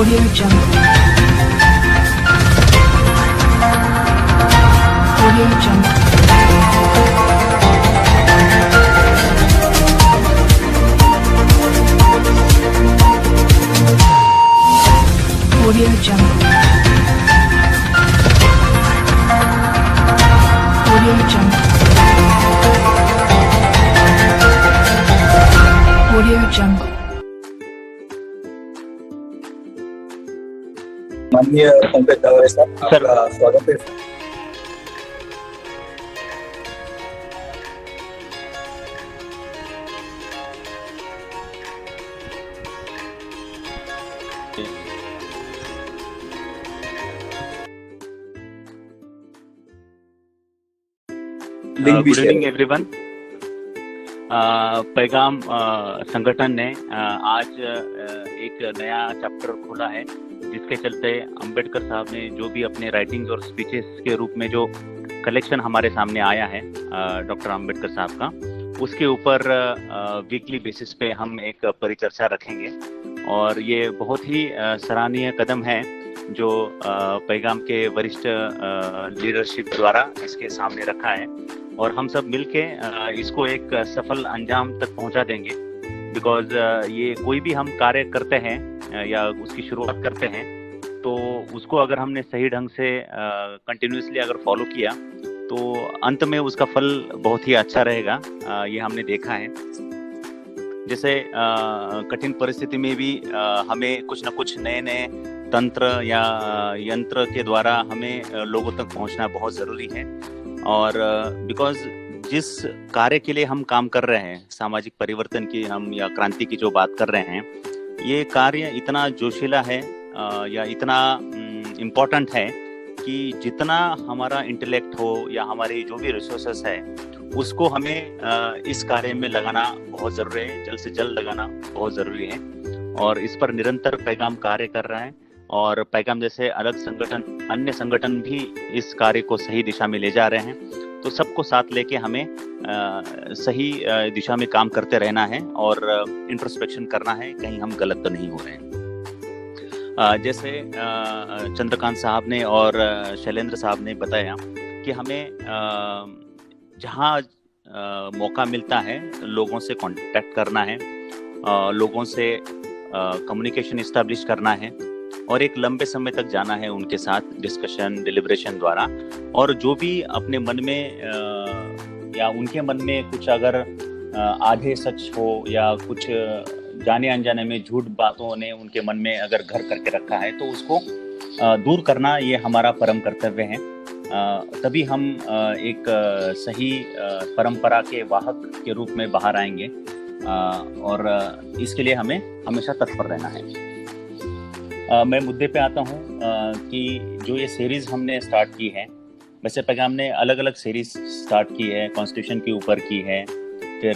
Audio Jungle. Audio Jungle. Audio Jungle. Audio Jungle. Audio Jungle. माननीय पंकज दावरे साहब, आपका स्वागत है। Good evening everyone. पैगाम संगठन ने आज एक नया चैप्टर खोला है, जिसके चलते अंबेडकर साहब ने जो भी अपने राइटिंग्स और स्पीचेस के रूप में जो कलेक्शन हमारे सामने आया है डॉक्टर अंबेडकर साहब का, उसके ऊपर वीकली बेसिस पे हम एक परिचर्चा रखेंगे। और ये बहुत ही सराहनीय कदम है जो पैगाम के वरिष्ठ लीडरशिप द्वारा इसके सामने रखा है, और हम सब मिलके इसको एक सफल अंजाम तक पहुंचा देंगे। बिकॉज ये कोई भी हम कार्य करते हैं या उसकी शुरुआत करते हैं, तो उसको अगर हमने सही ढंग से कंटिन्यूसली अगर फॉलो किया तो अंत में उसका फल बहुत ही अच्छा रहेगा। ये हमने देखा है। जैसे कठिन परिस्थिति में भी हमें कुछ ना कुछ नए नए तंत्र या यंत्र के द्वारा हमें लोगों तक पहुंचना बहुत ज़रूरी है। और बिकॉज जिस कार्य के लिए हम काम कर रहे हैं, सामाजिक परिवर्तन की हम या क्रांति की जो बात कर रहे हैं, ये कार्य इतना जोशीला है या इतना इम्पोर्टेंट है कि जितना हमारा इंटेलेक्ट हो या हमारी जो भी रिसोर्सेस है, उसको हमें इस कार्य में लगाना बहुत ज़रूरी है, जल्द से जल्द लगाना बहुत ज़रूरी है। और इस पर निरंतर पैगाम कार्य कर रहा है, और पैगाम जैसे अलग संगठन, अन्य संगठन भी इस कार्य को सही दिशा में ले जा रहे हैं। तो सबको साथ लेके हमें सही दिशा में काम करते रहना है और इंट्रोस्पेक्शन करना है, कहीं हम गलत तो नहीं हो रहे हैं। जैसे चंद्रकांत साहब ने और शैलेंद्र साहब ने बताया कि हमें जहाँ मौका मिलता है लोगों से कांटेक्ट करना है, लोगों से कम्युनिकेशन इस्टेब्लिश करना है, और एक लंबे समय तक जाना है उनके साथ डिस्कशन डिलिब्रेशन द्वारा। और जो भी अपने मन में या उनके मन में कुछ अगर आधे सच हो या कुछ जाने अनजाने में झूठ बातों ने उनके मन में अगर घर करके रखा है, तो उसको दूर करना ये हमारा परम कर्तव्य है। तभी हम एक सही परंपरा के वाहक के रूप में बाहर आएंगे, और इसके लिए हमें हमेशा तत्पर रहना है। मैं मुद्दे पे आता हूँ कि जो ये सीरीज़ हमने स्टार्ट की है, वैसे पैगाम ने अलग अलग सीरीज स्टार्ट की है, कॉन्स्टिट्यूशन के ऊपर की है, फिर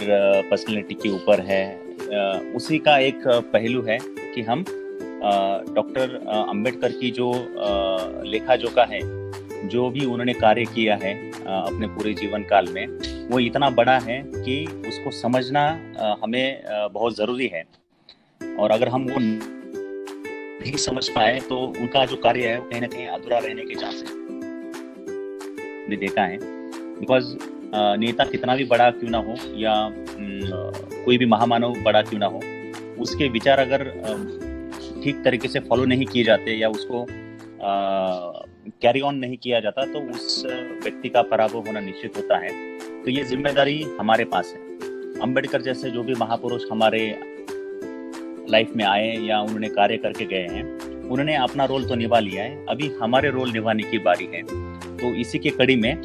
पर्सनैलिटी के ऊपर है। उसी का एक पहलू है कि हम डॉक्टर अंबेडकर की जो लेखा जोखा है, जो भी उन्होंने कार्य किया है अपने पूरे जीवन काल में, वो इतना बड़ा है कि उसको समझना हमें बहुत ज़रूरी है। और अगर हम वो नहीं समझ पाए तो उनका जो कार्य है कहीं ना कहीं अधूरा रहने के चांसेस ने देखा है। बिकॉज नेता कितना भी बड़ा क्यों ना हो या कोई भी महामानव बड़ा क्यों ना हो, उसके विचार अगर ठीक तरीके से फॉलो नहीं किए जाते या उसको कैरी ऑन नहीं किया जाता, तो उस व्यक्ति का पराभव होना निश्चित होता है। तो ये जिम्मेदारी हमारे पास है। अंबेडकर जैसे जो भी महापुरुष हमारे लाइफ में आए या उन्होंने कार्य करके गए हैं, उन्होंने अपना रोल तो निभा लिया है, अभी हमारे रोल निभाने की बारी है। तो इसी के कड़ी में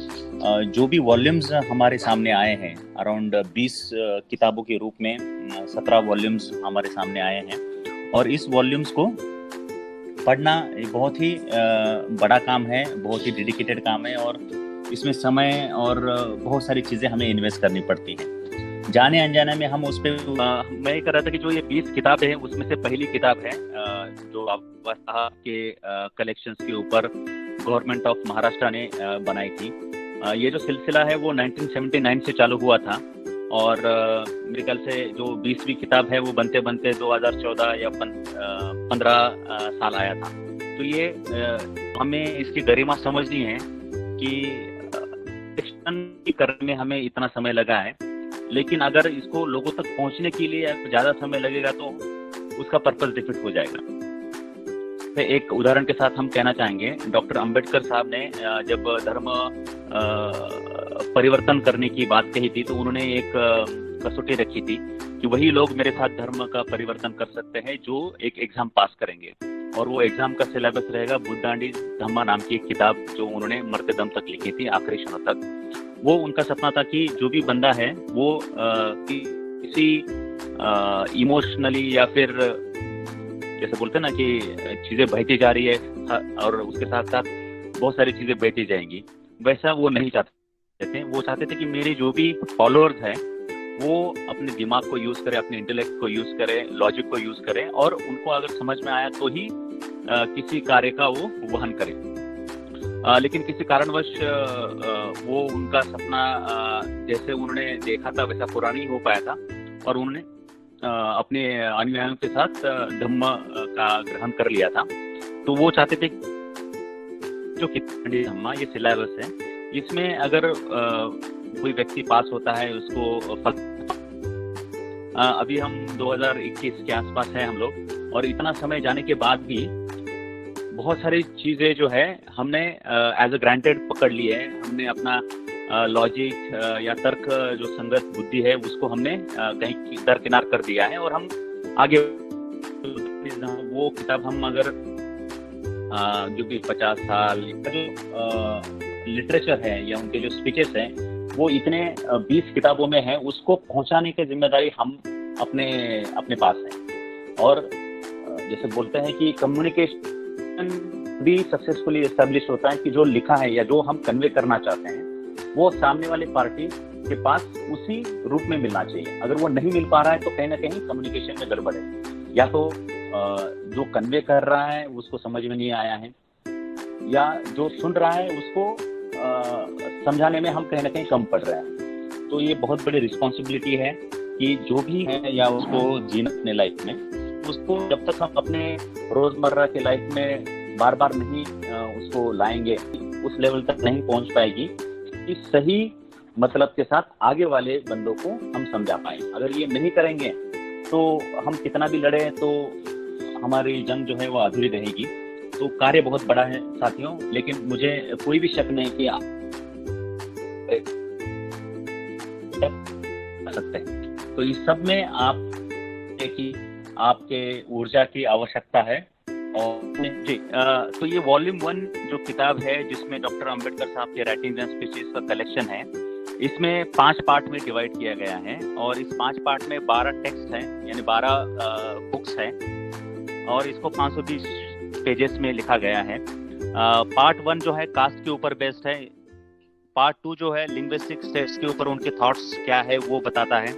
जो भी वॉल्यूम्स हमारे सामने आए हैं, अराउंड 20 किताबों के रूप में 17 वॉल्यूम्स हमारे सामने आए हैं, और इस वॉल्यूम्स को पढ़ना एक बहुत ही बड़ा काम है, बहुत ही डेडिकेटेड काम है, और इसमें समय और बहुत सारी चीज़ें हमें इन्वेस्ट करनी पड़ती हैं। जाने अनजाने में हम उस पर मैं कह रहा था कि जो ये 20 किताबें हैं, उसमें से पहली किताब है जो बाबा साहब के कलेक्शंस के ऊपर गवर्नमेंट ऑफ महाराष्ट्र ने बनाई थी। ये जो सिलसिला है वो 1979 से चालू हुआ था, और मेरे ख्याल से जो 20वीं किताब है वो बनते बनते 2014 या 15 साल आया था। तो ये हमें इसकी गरिमा समझनी है कि करने में हमें इतना समय लगा है, लेकिन अगर इसको लोगों तक पहुंचने के लिए ज़्यादा समय लगेगा तो उसका पर्पस डिफीट हो जाएगा। तो एक उदाहरण के साथ हम कहना चाहेंगे, डॉक्टर अंबेडकर साहब ने जब धर्म परिवर्तन करने की बात कही थी तो उन्होंने एक कसौटी रखी थी कि वही लोग मेरे साथ धर्म का परिवर्तन कर सकते हैं जो एक एग्जाम पास करेंगे, और वो एग्जाम का सिलेबस रहेगा बुद्धांडी धम्मा नाम की एक किताब जो उन्होंने मरते दम तक लिखी थी, आखिरी क्षणों तक। वो उनका सपना था कि जो भी बंदा है वो किसी इमोशनली या फिर जैसे बोलते हैं ना कि चीजें बहती जा रही है और उसके साथ साथ बहुत सारी चीजें बहती जाएंगी, वैसा वो नहीं चाहते थे। वो चाहते थे कि मेरे जो भी फॉलोअर्स हैं वो अपने दिमाग को यूज करें, अपने इंटेलेक्ट को यूज करें, लॉजिक को यूज करें, और उनको अगर समझ में आया तो ही किसी कार्य का वो वहन करें। लेकिन किसी कारणवश वो उनका सपना जैसे उन्होंने देखा था वैसा पूरा नहीं हो पाया था, और उन्होंने अपने अनुयायियों के साथ धम्म का ग्रहण कर लिया था। तो वो चाहते थे जो धम्मा ये सिलेबस है, इसमें अगर कोई व्यक्ति पास होता है उसको अभी हम 2021 के आसपास है हम लोग, और इतना समय जाने के बाद भी बहुत सारी चीजें जो है हमने एज अ ग्रांटेड पकड़ ली है। हमने अपना लॉजिक या तर्क जो संगत बुद्धि है उसको हमने कहीं दरकिनार कर दिया है, और हम आगे वो किताब हम अगर जो भी 50 साल जो लिटरेचर है या उनके जो स्पीचेस हैं वो इतने 20 किताबों में है, उसको पहुंचाने की जिम्मेदारी हम अपने पास है। और जैसे बोलते हैं कि कम्युनिकेशन भी सक्सेसफुली एस्टेब्लिश होता है कि जो लिखा है या जो हम कन्वे करना चाहते हैं वो सामने वाले पार्टी के पास उसी रूप में मिलना चाहिए। अगर वो नहीं मिल पा रहा है तो कहीं ना कहीं कम्युनिकेशन में गड़बड़ है, या तो जो कन्वे कर रहा है उसको समझ में नहीं आया है, या जो सुन रहा है उसको समझाने में हम कहीं ना कहीं कम पड़ रहे हैं। तो ये बहुत बड़ी रिस्पॉन्सिबिलिटी है कि जो भी है या उसको जीना अपने लाइफ में, उसको जब तक हम अपने रोजमर्रा के लाइफ में बार बार नहीं उसको लाएंगे, उस लेवल तक नहीं पहुंच पाएगी कि सही मतलब के साथ आगे वाले बंदों को हम समझा पाए। अगर ये नहीं करेंगे तो हम कितना भी लड़े तो हमारी जंग जो है वो अधूरी रहेगी। तो कार्य बहुत बड़ा है साथियों, लेकिन मुझे कोई भी शक नहीं कि सकते हैं। तो इस सब में आप की आपके ऊर्जा की आवश्यकता है। और जी तो ये वॉल्यूम 1 जो किताब है जिसमें डॉक्टर अंबेडकर साहब के राइटिंग्स एंड स्पीचेस का कलेक्शन है, इसमें 5 पार्ट में डिवाइड किया गया है, और इस 5 पार्ट में 12 टेक्स्ट हैं, यानी 12 बुक्स हैं, और इसको 520 पेजेस में लिखा गया है। पार्ट 1 जो है कास्ट के ऊपर बेस्ड है, पार्ट 2 जो है लिंग्विस्टिक स्टेट्स के ऊपर उनके थॉट्स क्या है वो बताता है,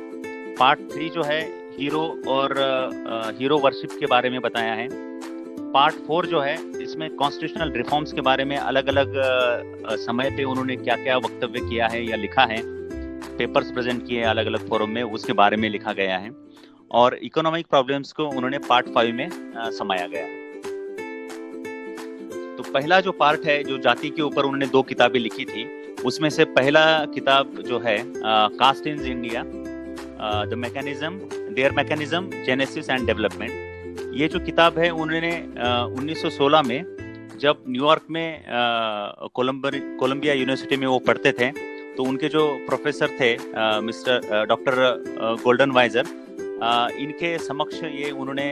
पार्ट 3 जो है हीरो और हीरो वर्शिप के बारे में बताया है, पार्ट 4 जो है इसमें कॉन्स्टिट्यूशनल रिफॉर्म्स के बारे में अलग अलग समय पे उन्होंने क्या क्या वक्तव्य किया है या लिखा है, पेपर्स प्रेजेंट किए अलग अलग फोरम में, उसके बारे में लिखा गया है, और इकोनॉमिक प्रॉब्लम्स को उन्होंने पार्ट 5 में समाया गया है। तो पहला जो पार्ट है जो जाति के ऊपर उन्होंने 2 किताबें लिखी थी, उसमें से पहला किताब जो है caste in India, the mechanism, their mechanism, genesis and development. ये जो किताब है उन्होंने 1916 में जब न्यूयॉर्क में कोलंबिया यूनिवर्सिटी में वो पढ़ते थे, तो उनके जो प्रोफेसर थे मिस्टर डॉक्टर गोल्डन वाइजर, इनके समक्ष ये उन्होंने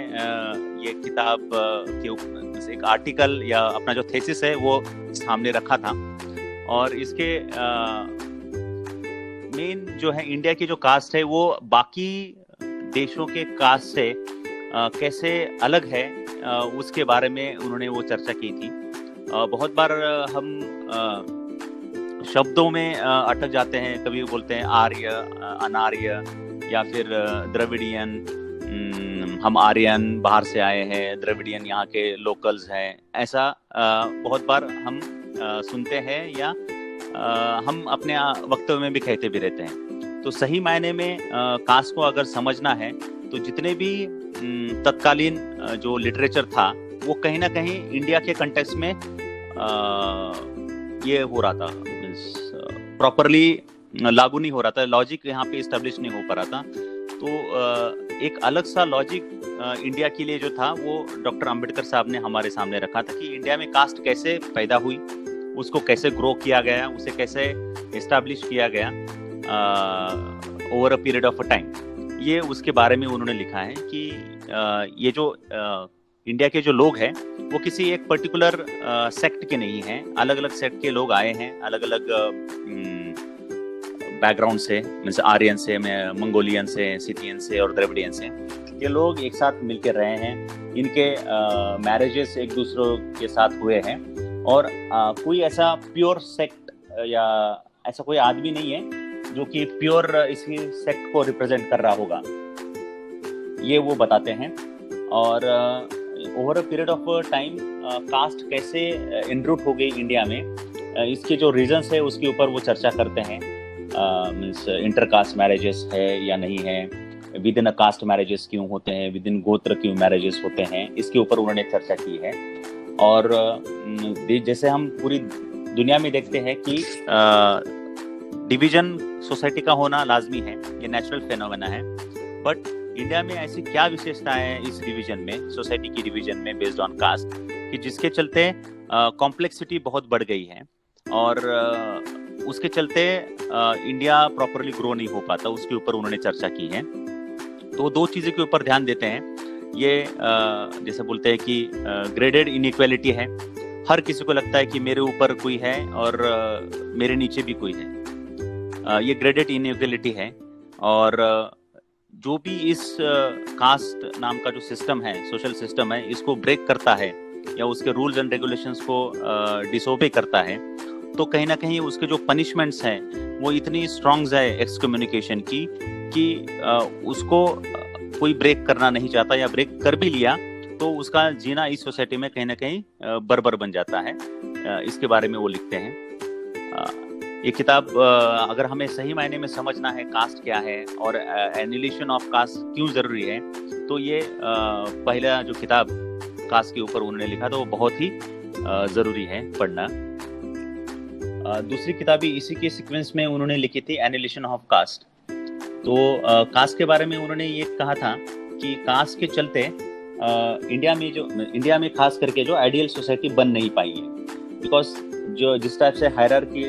ये किताब के ऊपर एक आर्टिकल या अपना जो थीसिस है वो सामने रखा था। और इसके मेन जो है इंडिया की जो कास्ट है वो बाकी देशों के कास्ट से कैसे अलग है, उसके बारे में उन्होंने वो चर्चा की थी। बहुत बार हम शब्दों में अटक जाते हैं, कभी बोलते हैं आर्य, अनार्य, या फिर द्रविडियन, हम आर्यन बाहर से आए हैं, द्रविडियन यहाँ के लोकल्स हैं, ऐसा बहुत बार हम सुनते हैं या हम अपने वक्तव्य में भी कहते भी रहते हैं। तो सही मायने में कास्ट को अगर समझना है तो जितने भी तत्कालीन जो लिटरेचर था वो कहीं ना कहीं इंडिया के कंटेक्स्ट में ये हो रहा था, प्रॉपरली लागू नहीं हो रहा था, लॉजिक यहाँ पे इस्टेब्लिश नहीं हो पा रहा था। तो एक अलग सा लॉजिक इंडिया के लिए जो था वो डॉक्टर अंबेडकर साहब ने हमारे सामने रखा था कि इंडिया में कास्ट कैसे पैदा हुई, उसको कैसे ग्रो किया गया, उसे कैसे इस्टेब्लिश किया गया over a period of a time. ये उसके बारे में उन्होंने लिखा है कि ये जो इंडिया के जो लोग हैं वो किसी एक पर्टिकुलर सेक्ट के नहीं हैं, अलग अलग सेक्ट के लोग आए हैं, अलग अलग बैकग्राउंड से, मीन्स आर्यन से, मंगोलियन से, सिथियन से और द्रविडियन से। ये लोग एक साथ मिलकर रहे हैं, इनके मैरिजेस एक दूसरे के साथ हुए हैं और कोई ऐसा प्योर सेक्ट या ऐसा कोई आदमी नहीं है जो कि प्योर इसी सेक्ट को रिप्रेजेंट कर रहा होगा, ये वो बताते हैं। और over a period of time caste कैसे इनरूट हो गई इंडिया में, इसके जो रीजंस है उसके ऊपर वो चर्चा करते हैं। मीन्स इंटरकास्ट मैरिजेस है या नहीं है, within a caste marriages क्यों होते हैं, विद इन गोत्र क्यों मैरिजेस होते हैं, इसके ऊपर उन्होंने चर्चा की है। और जैसे हम पूरी दुनिया में देखते हैं कि डिवीजन सोसाइटी का होना लाजमी है, ये नेचुरल फेनोमेना है, बट इंडिया में ऐसी क्या विशेषताएं हैं इस डिवीजन में, सोसाइटी की डिवीजन में बेस्ड ऑन कास्ट, कि जिसके चलते कॉम्प्लेक्सिटी बहुत बढ़ गई है और उसके चलते इंडिया प्रॉपरली ग्रो नहीं हो पाता, उसके ऊपर उन्होंने चर्चा की है। तो दो चीज़ों के ऊपर ध्यान देते हैं। ये जैसे बोलते हैं कि ग्रेडेड इनइक्वालिटी है, हर किसी को लगता है कि मेरे ऊपर कोई है और मेरे नीचे भी कोई है, ये ग्रेडेड इनइक्वालिटी है। और जो भी इस कास्ट नाम का जो सिस्टम है, सोशल सिस्टम है, इसको ब्रेक करता है या उसके रूल्स एंड रेगुलेशंस को डिसोबे करता है, तो कहीं ना कहीं उसके जो पनिशमेंट्स हैं वो इतनी स्ट्रॉन्ग है एक्सकम्युनिकेशन की कि उसको कोई ब्रेक करना नहीं चाहता, या ब्रेक कर भी लिया तो उसका जीना इस सोसाइटी में कहीं ना कहीं बर्बर बन जाता है। इसके बारे में वो लिखते हैं। ये किताब अगर हमें सही मायने में समझना है कास्ट क्या है और एनिलेशन ऑफ कास्ट क्यों जरूरी है, तो ये पहला जो किताब कास्ट के ऊपर उन्होंने लिखा था वो बहुत ही जरूरी है पढ़ना। दूसरी किताबी इसी के सीक्वेंस में उन्होंने लिखी थी एनिलेशन ऑफ कास्ट। तो कास्ट के बारे में उन्होंने ये कहा था कि कास्ट के चलते इंडिया में खास करके जो आइडियल सोसाइटी बन नहीं पाई है, बिकॉज जो जिस टाइप से हायरार्की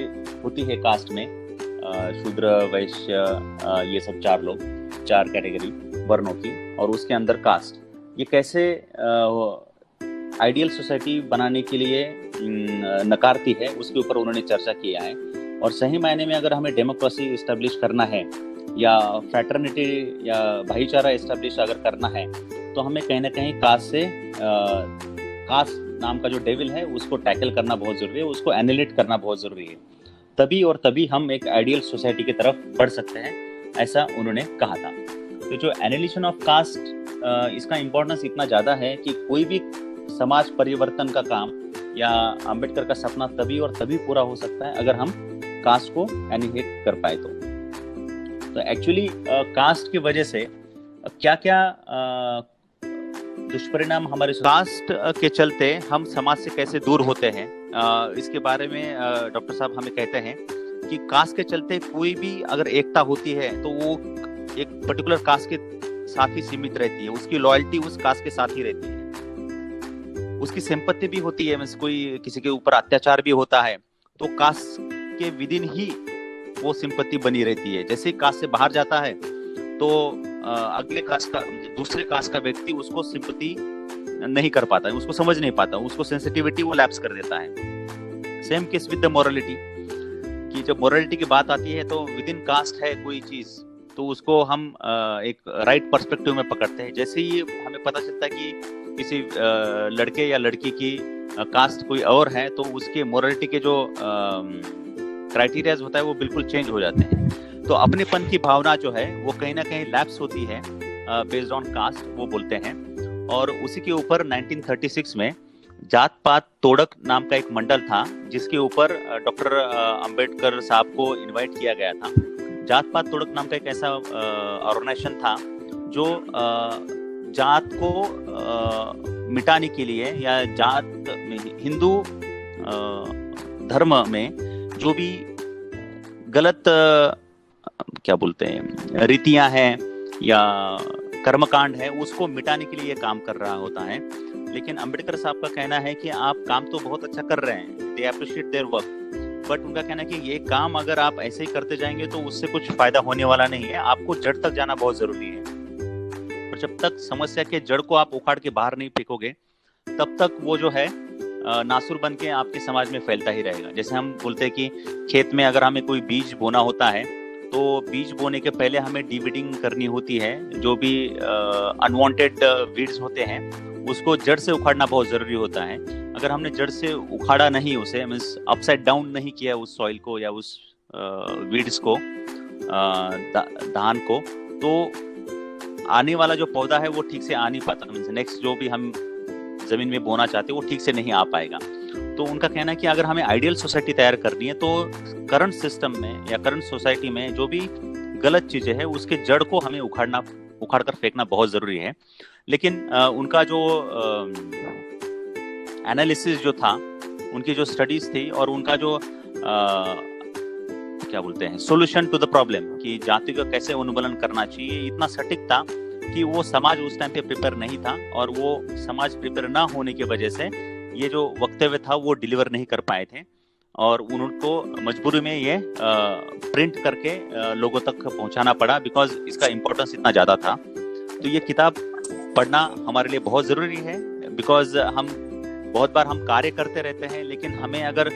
होती है कास्ट में, शूद्र, वैश्य, ये सब चार कैटेगरी वर्णों की, और उसके अंदर कास्ट, ये कैसे आइडियल सोसाइटी बनाने के लिए नकारती है, उसके ऊपर उन्होंने चर्चा किया है। और सही मायने में अगर हमें डेमोक्रेसी इस्टेब्लिश करना है या फ्रैटर्निटी या भाईचारा इस्टेब्लिश अगर करना है, तो हमें कहीं ना कहीं कास्ट नाम का जो डेविल है उसको टैकल करना बहुत जरूरी है, उसको एनिलेट करना बहुत जरूरी है। तभी हम एक आइडियल सोसाइटी की तरफ बढ़ सकते हैं, ऐसा उन्होंने कहा था। तो जो एनिलेशन ऑफ कास्ट, इसका इम्पोर्टेंस इतना ज़्यादा है कि कोई भी समाज परिवर्तन का काम या अंबेडकर का सपना तभी और तभी पूरा हो सकता है अगर हम कास्ट को एनिलेट कर पाए। तो एक्चुअली कास्ट की वजह से क्या क्या दुष्परिणाम हमारे कास्ट के चलते हम समाज से कैसे दूर होते हैं, इसके बारे में डॉक्टर साहब हमें कहते हैं कि कास्ट के चलते कोई भी अगर एकता होती है तो वो एक पर्टिकुलर कास्ट के साथ ही सीमित रहती है, उसकी लॉयल्टी उस कास्ट के साथ ही रहती है, उसकी सिंपैथी भी होती है। मींस कोई किसी के ऊपर अत्याचार भी होता है तो कास्ट के विदिन ही वो सिंपैथी बनी रहती है। जैसे ही कास्ट से बाहर जाता है तो अगले कास्ट का, दूसरे कास्ट का व्यक्ति उसको सिंपैथी नहीं कर पाता है, उसको समझ नहीं पाता, उसको सेंसिटिविटी वो लैप्स कर देता है। Same case with the morality, कि जब मोरालिटी की बात आती है तो विद इन कास्ट है कोई चीज तो उसको हम एक राइट पर्सपेक्टिव में पकड़ते हैं। जैसे ही हमें पता चलता है कि किसी लड़के या लड़की की कास्ट कोई और है तो उसके मोरालिटी के जो क्राइटेरियाज होता है वो बिल्कुल चेंज हो जाते हैं। तो अपनेपन की भावना जो है वो कहीं ना कहीं लैप्स होती है बेस्ड ऑन कास्ट, वो बोलते हैं। और उसी के ऊपर 1936 में जात पात तोड़क नाम का एक मंडल था जिसके ऊपर डॉक्टर अंबेडकर साहब को इनवाइट किया गया था जात पात तोड़क नाम का एक ऐसा ऑर्गेनाइजेशन था जो जात को मिटाने के लिए या जात में हिंदू धर्म में जो भी गलत क्या बोलते हैं रीतियां हैं या कर्मकांड है उसको मिटाने के लिए ये काम कर रहा होता है। लेकिन अंबेडकर साहब का कहना है कि आप काम तो बहुत अच्छा कर रहे हैं, they appreciate their work, but उनका कहना है कि ये काम अगर आप ऐसे ही करते जाएंगे तो उससे कुछ फायदा होने वाला नहीं है, आपको जड़ तक जाना बहुत जरूरी है। और जब तक समस्या के जड़ को आप उखाड़ के बाहर नहीं फेंकोगे तब तक वो जो है नासुर बन के आपके समाज में फैलता ही रहेगा। जैसे हम बोलते हैं कि खेत में अगर हमें कोई बीज बोना होता है तो बीज बोने के पहले हमें डिवीडिंग करनी होती है, जो भी अनवांटेड वीड्स होते हैं उसको जड़ से उखाड़ना बहुत जरूरी होता है। अगर हमने जड़ से उखाड़ा नहीं, उसे मींस अपसाइड डाउन नहीं किया उस सॉइल को या उस वीड्स को, धान को, तो आने वाला जो पौधा है वो ठीक से आ नहीं पाता। मींस नेक्स्ट जो भी हम जमीन में बोना चाहते हैं वो ठीक से नहीं आ पाएगा। तो उनका कहना है कि अगर हमें आइडियल सोसाइटी तैयार करनी है तो करंट सिस्टम में या करंट सोसाइटी में जो भी गलत चीजें हैं उसके जड़ को हमें उखाड़ कर फेंकना बहुत जरूरी है। लेकिन उनका जो एनालिसिस जो था, उनकी जो स्टडीज थी और उनका जो क्या बोलते हैं सोल्यूशन टू द प्रॉब्लम कि जाति का कैसे उन्मूलन करना चाहिए, इतना सटीक था कि वो समाज उस टाइम पे प्रिपेयर नहीं था और वो समाज प्रिपेयर ना होने की वजह से ये जो वक्तव्य था वो डिलीवर नहीं कर पाए थे और उनको मजबूरी में ये प्रिंट करके लोगों तक पहुंचाना पड़ा, बिकॉज इसका इम्पोर्टेंस इतना ज्यादा था। तो ये किताब पढ़ना हमारे लिए बहुत जरूरी है, बिकॉज हम बहुत बार हम कार्य करते रहते हैं लेकिन हमें अगर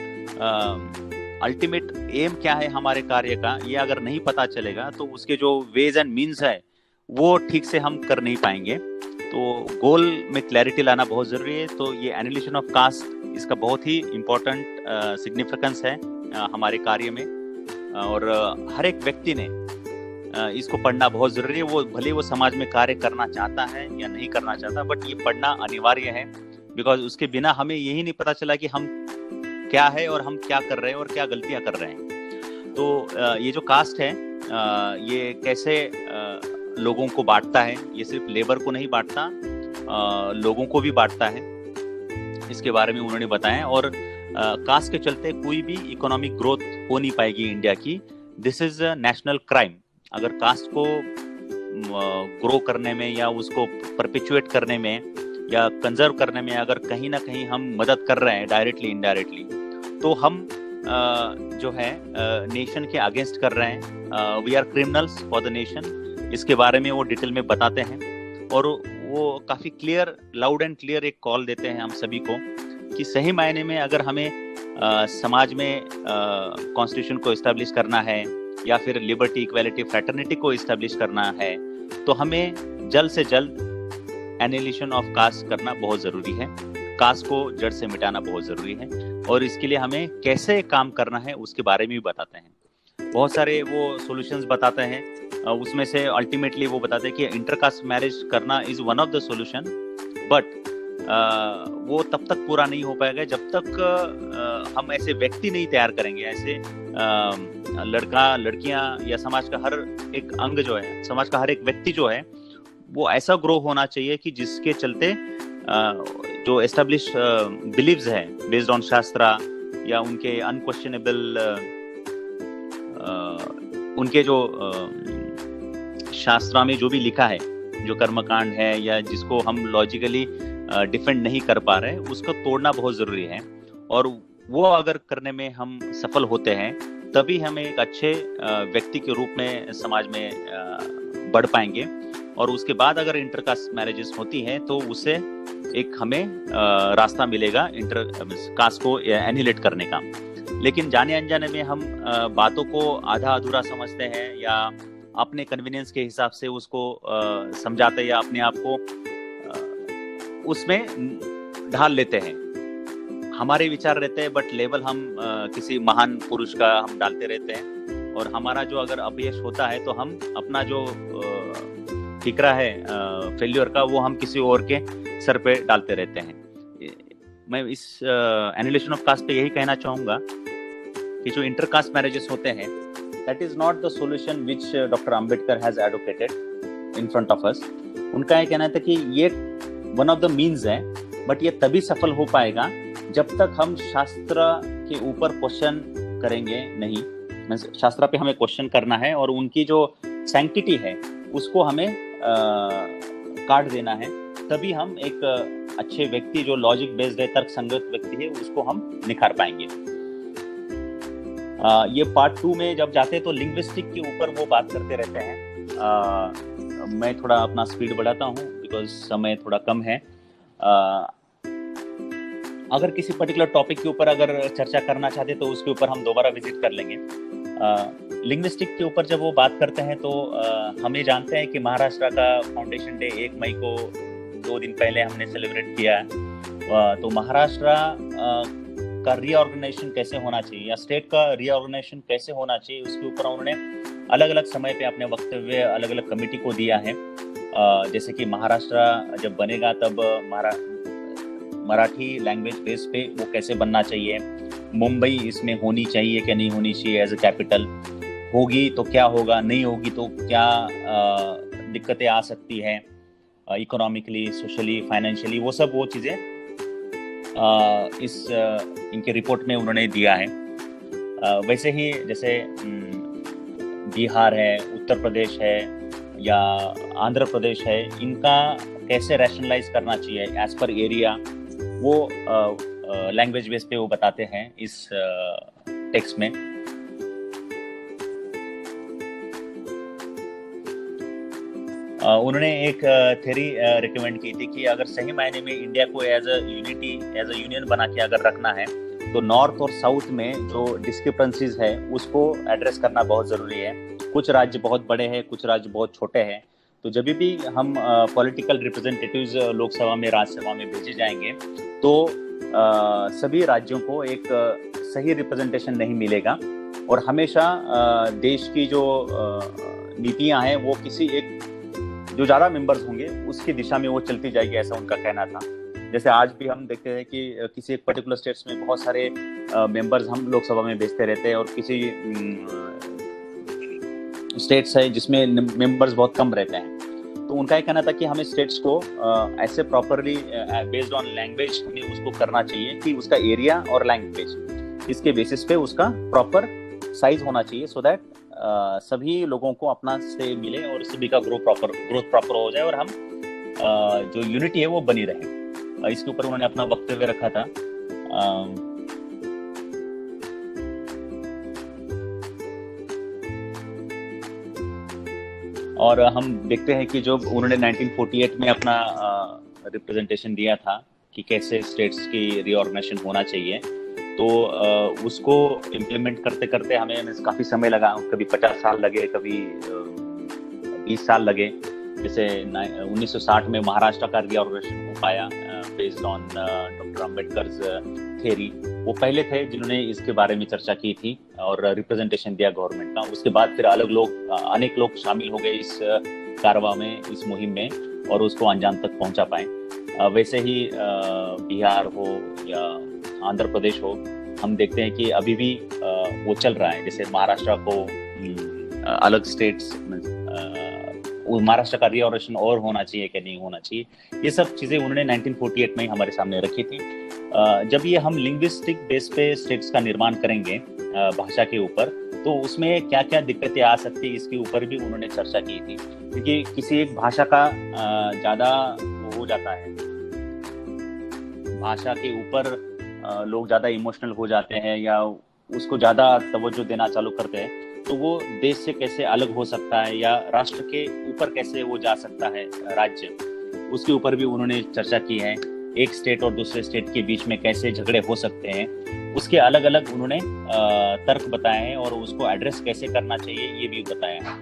अल्टीमेट एम क्या है हमारे कार्य का ये अगर नहीं पता चलेगा तो उसके जो वेज एंड मीन्स है वो ठीक से हम कर नहीं पाएंगे। तो गोल में क्लैरिटी लाना बहुत जरूरी है। तो ये एनालिसिस ऑफ कास्ट इसका बहुत ही इम्पोर्टेंट सिग्निफिकेंस है हमारे कार्य में और हर एक व्यक्ति ने इसको पढ़ना बहुत जरूरी है। वो भले वो समाज में कार्य करना चाहता है या नहीं करना चाहता, बट ये पढ़ना अनिवार्य है, बिकॉज उसके बिना हमें यही नहीं पता चला कि हम क्या है और हम क्या कर रहे हैं और क्या गलतियां कर रहे हैं। तो ये जो कास्ट है ये कैसे लोगों को बांटता है, ये सिर्फ लेबर को नहीं बांटता, लोगों को भी बांटता है, इसके बारे में उन्होंने बताया। और कास्ट के चलते कोई भी इकोनॉमिक ग्रोथ हो नहीं पाएगी इंडिया की। This is a national crime. अगर कास्ट को ग्रो करने में या उसको परपेचुएट करने में या कंजर्व करने में अगर कहीं ना कहीं हम मदद कर रहे हैं डायरेक्टली इनडायरेक्टली, तो हम जो है नेशन के अगेंस्ट कर रहे हैं। We are criminals for the nation. इसके बारे में वो डिटेल में बताते हैं और वो काफी क्लियर, लाउड एंड क्लियर एक कॉल देते हैं हम सभी को कि सही मायने में अगर हमें समाज में कॉन्स्टिट्यूशन को एस्टेब्लिश करना है या फिर लिबर्टी, इक्वालिटी, फ्रैटर्निटी को एस्टेब्लिश करना है तो हमें जल्द से जल्द एनालिसिस ऑफ कास्ट करना बहुत जरूरी है। कास्ट को जड़ से मिटाना बहुत जरूरी है और इसके लिए हमें कैसे काम करना है उसके बारे में भी बताते हैं। बहुत सारे वो सॉल्यूशंस बताते हैं, उसमें से अल्टीमेटली वो बताते हैं कि इंटरकास्ट मैरिज करना is one of the solution, but वो तब तक पूरा नहीं हो पाएगा जब तक हम ऐसे व्यक्ति नहीं तैयार करेंगे, ऐसे लड़का लड़कियां या समाज का हर एक अंग जो है, समाज का हर एक व्यक्ति जो है वो ऐसा ग्रो होना चाहिए कि जिसके चलते जो एस्टेब्लिश बिलीव्स है बेस्ड ऑन शास्त्रा या उनके अनक्वेश्चनेबल उनके जो शास्त्रा में जो भी लिखा है, जो कर्मकांड है या जिसको हम लॉजिकली डिफेंड नहीं कर पा रहे, उसको तोड़ना बहुत जरूरी है। और वो अगर करने में हम सफल होते हैं तभी हम एक अच्छे व्यक्ति के रूप में समाज में बढ़ पाएंगे। और उसके बाद अगर इंटरकास्ट मैरिजेस होती हैं तो उससे एक हमें रास्ता मिलेगा इंटर कास्ट को एनिहिलेट करने का। लेकिन जाने अनजाने में हम बातों को आधा अधूरा समझते हैं या अपने कन्वीनियंस के हिसाब से उसको समझाते या अपने आप को उसमें ढाल लेते हैं। हमारे विचार रहते हैं बट लेवल हम किसी महान पुरुष का हम डालते रहते हैं और हमारा जो अगर अपयश होता है तो हम अपना जो फिक्रा है फेल्योर का वो हम किसी और के सर पे डालते रहते हैं। मैं इस एनालिसिस ऑफ कास्ट पे यही कहना चाहूंगा कि जो इंटरकास्ट मैरिजेस होते हैं that is not the solution which Dr. Ambedkar has advocated in front of us. उनका ये कहना था कि ये one of the means है, but ये तभी सफल हो पाएगा जब तक हम शास्त्र के ऊपर क्वेश्चन करेंगे नहीं। शास्त्र पे हमें क्वेश्चन करना है और उनकी जो सैंक्टिटी है उसको हमें काट देना है, तभी हम एक अच्छे व्यक्ति जो लॉजिक बेस्ड है, तर्क संगत व्यक्ति है, उसको हम निखार पाएंगे। ये पार्ट 2 में जब जाते हैं तो लिंग्विस्टिक के ऊपर वो बात करते रहते हैं। मैं थोड़ा अपना स्पीड बढ़ाता हूँ बिकॉज समय थोड़ा कम है। अगर किसी पर्टिकुलर टॉपिक के ऊपर अगर चर्चा करना चाहते तो उसके ऊपर हम दोबारा विजिट कर लेंगे। लिंग्विस्टिक के ऊपर जब वो बात करते हैं तो हमें जानते हैं कि महाराष्ट्र का फाउंडेशन डे 1 मई को 2 दिन पहले हमने सेलिब्रेट किया है। तो महाराष्ट्र का रीऑर्गेनाइजेशन कैसे होना चाहिए या स्टेट का रीऑर्गेनाइजेशन कैसे होना चाहिए, उसके ऊपर उन्होंने अलग अलग समय पे अपने वक्तव्य अलग अलग कमेटी को दिया है। जैसे कि महाराष्ट्र जब बनेगा तब मराठी लैंग्वेज बेस पे वो कैसे बनना चाहिए, मुंबई इसमें होनी चाहिए कि नहीं होनी चाहिए एज ए कैपिटल, होगी तो क्या होगा, नहीं होगी तो क्या दिक्कतें आ सकती है इकोनॉमिकली, सोशली, फाइनेंशियली, वो सब वो चीज़ें इस इनके रिपोर्ट में उन्होंने दिया है। वैसे ही जैसे बिहार है, उत्तर प्रदेश है या आंध्र प्रदेश है, इनका कैसे रैशनलाइज करना चाहिए एज पर एरिया, वो लैंग्वेज बेस पे वो बताते हैं इस टेक्स्ट में। उन्होंने एक थ्योरी रिकमेंड की थी कि अगर सही मायने में इंडिया को एज अ यूनियन बना के अगर रखना है तो नॉर्थ और साउथ में जो डिस्क्रिपेंसीज है उसको एड्रेस करना बहुत ज़रूरी है। कुछ राज्य बहुत बड़े हैं, कुछ राज्य बहुत छोटे हैं, तो जब भी हम पॉलिटिकल रिप्रेजेंटेटिव्स लोकसभा में, राज्यसभा में भेजे जाएंगे तो सभी राज्यों को एक सही रिप्रेजेंटेशन नहीं मिलेगा और हमेशा देश की जो नीतियां हैं वो किसी एक जो ज़्यादा मेंबर्स होंगे उसकी दिशा में वो चलती जाएगी, ऐसा उनका कहना था। जैसे आज भी हम देखते हैं कि किसी एक पर्टिकुलर स्टेट्स में बहुत सारे मेंबर्स हम लोकसभा में भेजते रहते हैं और किसी स्टेट्स है जिसमें मेंबर्स बहुत कम रहते हैं। तो उनका ये कहना था कि हमें स्टेट्स को ऐसे प्रॉपरली बेस्ड ऑन लैंग्वेज हमें उसको करना चाहिए कि उसका एरिया और लैंग्वेज इसके बेसिस पे उसका प्रॉपर साइज होना चाहिए, सो दैट सभी लोगों को अपना से मिले और सभी का ग्रोथ प्रॉपर हो जाए और हम जो यूनिटी है वो बनी रहे। इसके ऊपर उन्होंने अपना वक्तव्य रखा था। और हम देखते हैं कि जो उन्होंने 1948 में अपना रिप्रेजेंटेशन दिया था कि कैसे स्टेट्स की रीऑर्गेनाइजेशन होना चाहिए, तो उसको इम्प्लीमेंट करते करते हमें काफ़ी समय लगा। कभी 50 साल लगे, कभी 20 साल लगे। जैसे 1960 में महाराष्ट्र का रीऑर्गेनाइजेशन हो पाया based on doctor Ambedkar's theory. वो पहले थे जिन्होंने इसके बारे में चर्चा की थी और रिप्रेजेंटेशन दिया गवर्नमेंट का। उसके बाद फिर अनेक लोग शामिल हो गए इस कारवा में, इस मुहिम में, और उसको अंजाम तक पहुंचा पाए। वैसे ही बिहार हो या आंध्र प्रदेश हो, हम देखते हैं कि अभी भी वो चल रहा है। जैसे महाराष्ट्र को अलग स्टेट्स, महाराष्ट्र का रीऑर्गेनाइजेशन और होना चाहिए कि नहीं होना चाहिए, ये सब चीज़ें उन्होंने 1948 में हमारे सामने रखी थी। जब ये हम लिंग्विस्टिक बेस पे स्टेट्स का निर्माण करेंगे भाषा के ऊपर, तो उसमें क्या क्या दिक्कतें आ सकती है इसके ऊपर भी उन्होंने चर्चा की थी। क्योंकि किसी एक भाषा का ज़्यादा हो जाता है, भाषा के ऊपर लोग ज़्यादा इमोशनल हो जाते हैं या उसको ज़्यादा तवज्जो देना चालू करते हैं, तो वो देश से कैसे अलग हो सकता है या राष्ट्र के ऊपर कैसे वो जा सकता है राज्य, उसके ऊपर भी उन्होंने चर्चा की है। एक स्टेट और दूसरे स्टेट के बीच में कैसे झगड़े हो सकते हैं, उसके अलग अलग उन्होंने तर्क बताए हैं और उसको एड्रेस कैसे करना चाहिए ये भी बताया है।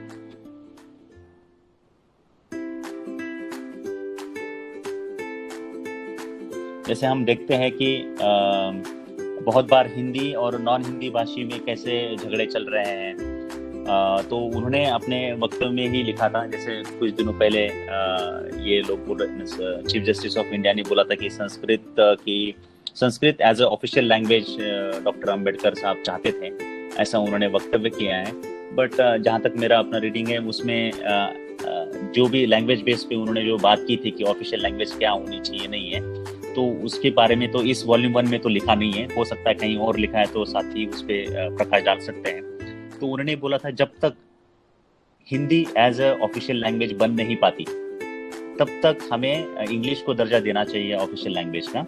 जैसे हम देखते हैं कि बहुत बार हिंदी और नॉन हिंदी भाषी में कैसे झगड़े चल रहे हैं, तो उन्होंने अपने वक्तव्य में ही लिखा था। जैसे कुछ दिनों पहले ये लोग चीफ जस्टिस ऑफ इंडिया ने बोला था कि Sanskrit as a official language doctor Ambedkar साहब चाहते थे, ऐसा उन्होंने वक्तव्य किया है। बट जहाँ तक मेरा अपना रीडिंग है उसमें जो भी लैंग्वेज बेस पे उन्होंने जो बात की थी कि ऑफिशियल लैंग्वेज क्या होनी चाहिए नहीं है, तो उसके बारे में तो इस वॉल्यूम 1 में तो लिखा नहीं है, हो सकता है कहीं और लिखा है तो साथी उस पर प्रकाश डाल सकते हैं। तो उन्होंने बोला था जब तक Hindi as a official language बन नहीं पाती तब तक हमें इंग्लिश को दर्जा देना चाहिए ऑफिशियल लैंग्वेज का,